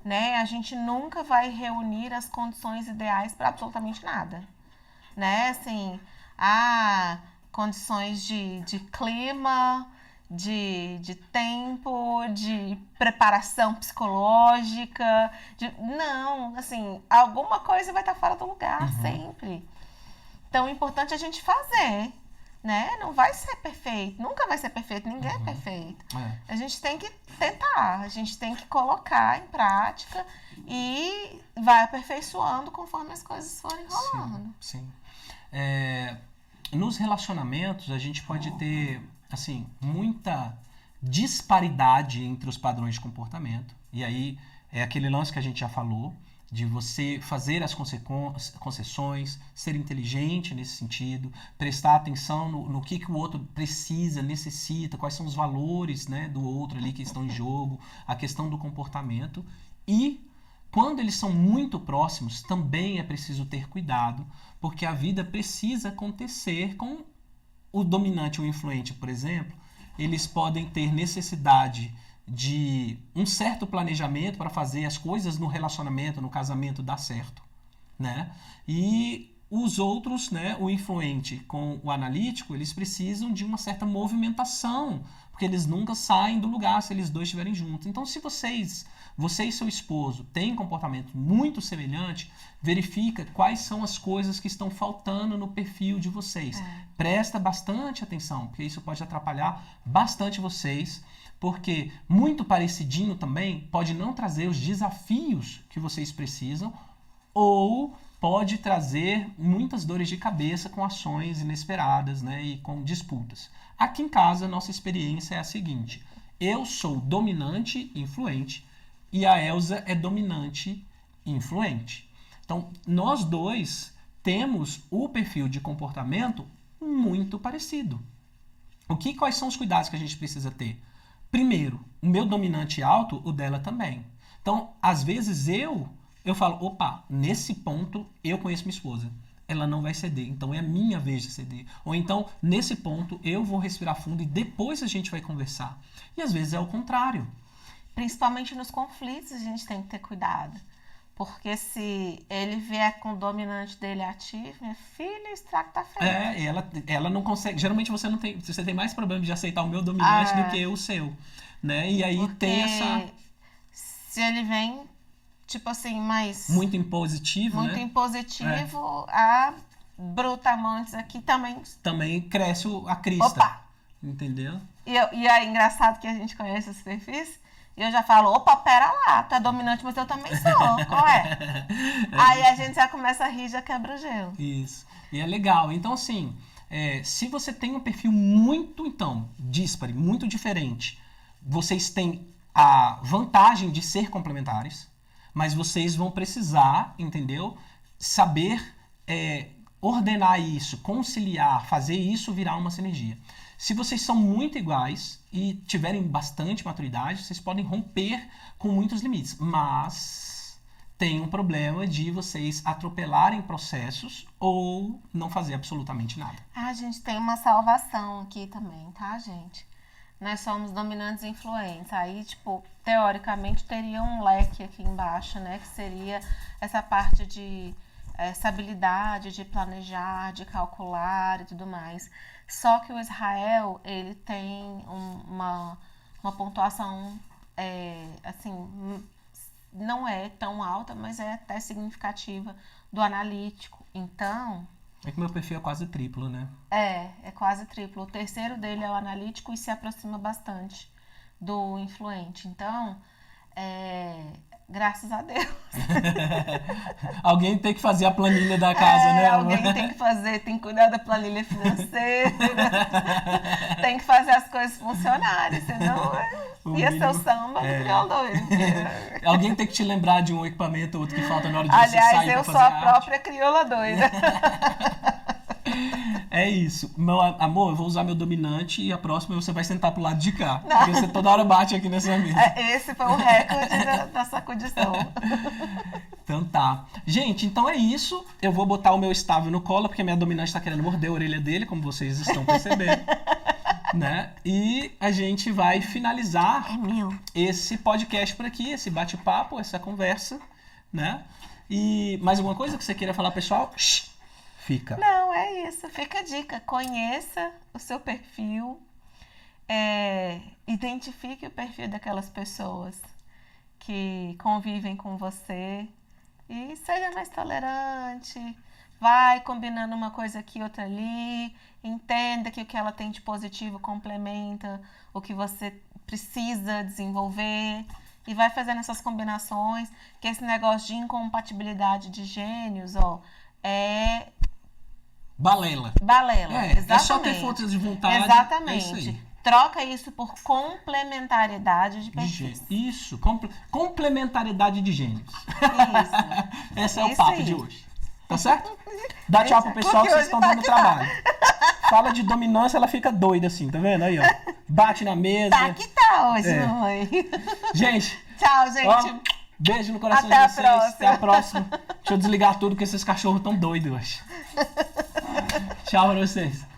Né? A gente nunca vai reunir as condições ideais para absolutamente nada. Né? Assim, condições de clima, de tempo, de preparação psicológica. Não, assim, alguma coisa vai estar fora do lugar sempre. Então, é importante a gente fazer. Né? Não vai ser perfeito, nunca vai ser perfeito, ninguém é perfeito. A gente tem que tentar, a gente tem que colocar em prática e vai aperfeiçoando conforme as coisas forem rolando. Sim. Nos relacionamentos, a gente pode ter assim, muita disparidade entre os padrões de comportamento. E aí é aquele lance que a gente já falou, de você fazer as concessões, ser inteligente nesse sentido, prestar atenção no que o outro precisa, necessita, quais são os valores, né, do outro ali que estão em jogo, a questão do comportamento. E quando eles são muito próximos, também é preciso ter cuidado, porque a vida precisa acontecer com o dominante e o influente, por exemplo. Eles podem ter necessidade de um certo planejamento para fazer as coisas no relacionamento, no casamento dar certo, né? E os outros, né, o influente com o analítico, eles precisam de uma certa movimentação, porque eles nunca saem do lugar se eles dois estiverem juntos. Então, se você e seu esposo têm um comportamento muito semelhante, verifica quais são as coisas que estão faltando no perfil de vocês. Presta bastante atenção, porque isso pode atrapalhar bastante vocês, porque muito parecidinho também pode não trazer os desafios que vocês precisam, ou pode trazer muitas dores de cabeça com ações inesperadas, né, e com disputas. Aqui em casa, nossa experiência é a seguinte: eu sou dominante e influente e a Elsa é dominante e influente. Então, nós dois temos o perfil de comportamento muito parecido. Quais são os cuidados que a gente precisa ter? Primeiro, o meu dominante alto, o dela também. Então, às vezes eu falo, opa, nesse ponto eu conheço minha esposa. Ela não vai ceder, então é a minha vez de ceder. Ou então, nesse ponto, eu vou respirar fundo e depois a gente vai conversar. E às vezes é o contrário. Principalmente nos conflitos a gente tem que ter cuidado. Porque se ele vier com o dominante dele ativo, minha filha, o estrago tá feito. Ela não consegue. Geralmente você tem mais problema de aceitar o meu dominante do que o seu. Né? E aí tem essa. Se ele vem, tipo assim, mais. Muito impositivo, muito impositivo, a brutamontes aqui também. Também cresce a crista. Opa! Entendeu? E é engraçado que a gente conhece esse perfis. E eu já falo, opa, pera lá, tu é dominante, mas eu também sou, qual é? Aí a gente já começa a rir, já quebra o gelo. Isso, e é legal. Então, assim, se você tem um perfil muito, díspare, muito diferente, vocês têm a vantagem de ser complementares, mas vocês vão precisar, entendeu? Saber ordenar isso, conciliar, fazer isso virar uma sinergia. Se vocês são muito iguais e tiverem bastante maturidade, vocês podem romper com muitos limites. Mas tem um problema de vocês atropelarem processos ou não fazer absolutamente nada. A gente tem uma salvação aqui também, tá, gente? Nós somos dominantes e influentes. Aí, tipo, teoricamente teria um leque aqui embaixo, né? Que seria essa parte de essa habilidade de planejar, de calcular e tudo mais. Só que o Israel, ele tem uma pontuação, assim, não é tão alta, mas é até significativa do analítico. Então... É que meu perfil é quase triplo, né? É quase triplo. O terceiro dele é o analítico e se aproxima bastante do influente. Então, graças a Deus. Alguém tem que fazer a planilha da casa, né? Alguém tem que fazer, tem que cuidar da planilha financeira, tem que fazer as coisas funcionarem, senão ia ser o samba do crioulo doido. Alguém tem que te lembrar de um equipamento ou outro que falta na hora de você sair pra fazer eu sou a própria crioula doida. É isso. Meu amor, eu vou usar meu dominante e a próxima você vai sentar pro lado de cá. Não. Porque você toda hora bate aqui nessa mesa. Esse foi o recorde da sacudição. Então tá. Gente, então é isso. Eu vou botar o meu estável no colo, porque a minha dominante tá querendo morder a orelha dele, como vocês estão percebendo. Né? E a gente vai finalizar esse podcast por aqui, esse bate-papo, essa conversa, né? E mais alguma coisa que você queira falar, pessoal? Fica. Não, é isso. Fica a dica. Conheça o seu perfil. Identifique o perfil daquelas pessoas que convivem com você. E seja mais tolerante. Vai combinando uma coisa aqui, outra ali. Entenda que o que ela tem de positivo complementa o que você precisa desenvolver. E vai fazendo essas combinações. Que esse negócio de incompatibilidade de gênios, Balela. Exatamente. É só ter força de vontade. Exatamente. É isso aí. Troca isso por complementariedade de perfis. Isso, complementariedade de gênios. Isso. Esse é o papo de hoje. Tá certo? Dá tchau pro pessoal que vocês estão dando trabalho. Fala de dominância, ela fica doida assim, tá vendo? Aí, ó. Bate na mesa. Tá que tá hoje, mamãe. Gente. Tchau, gente. Ó, beijo no coração de vocês. Até a próxima. Deixa eu desligar tudo, porque esses cachorros tão doidos hoje. Tchau pra vocês.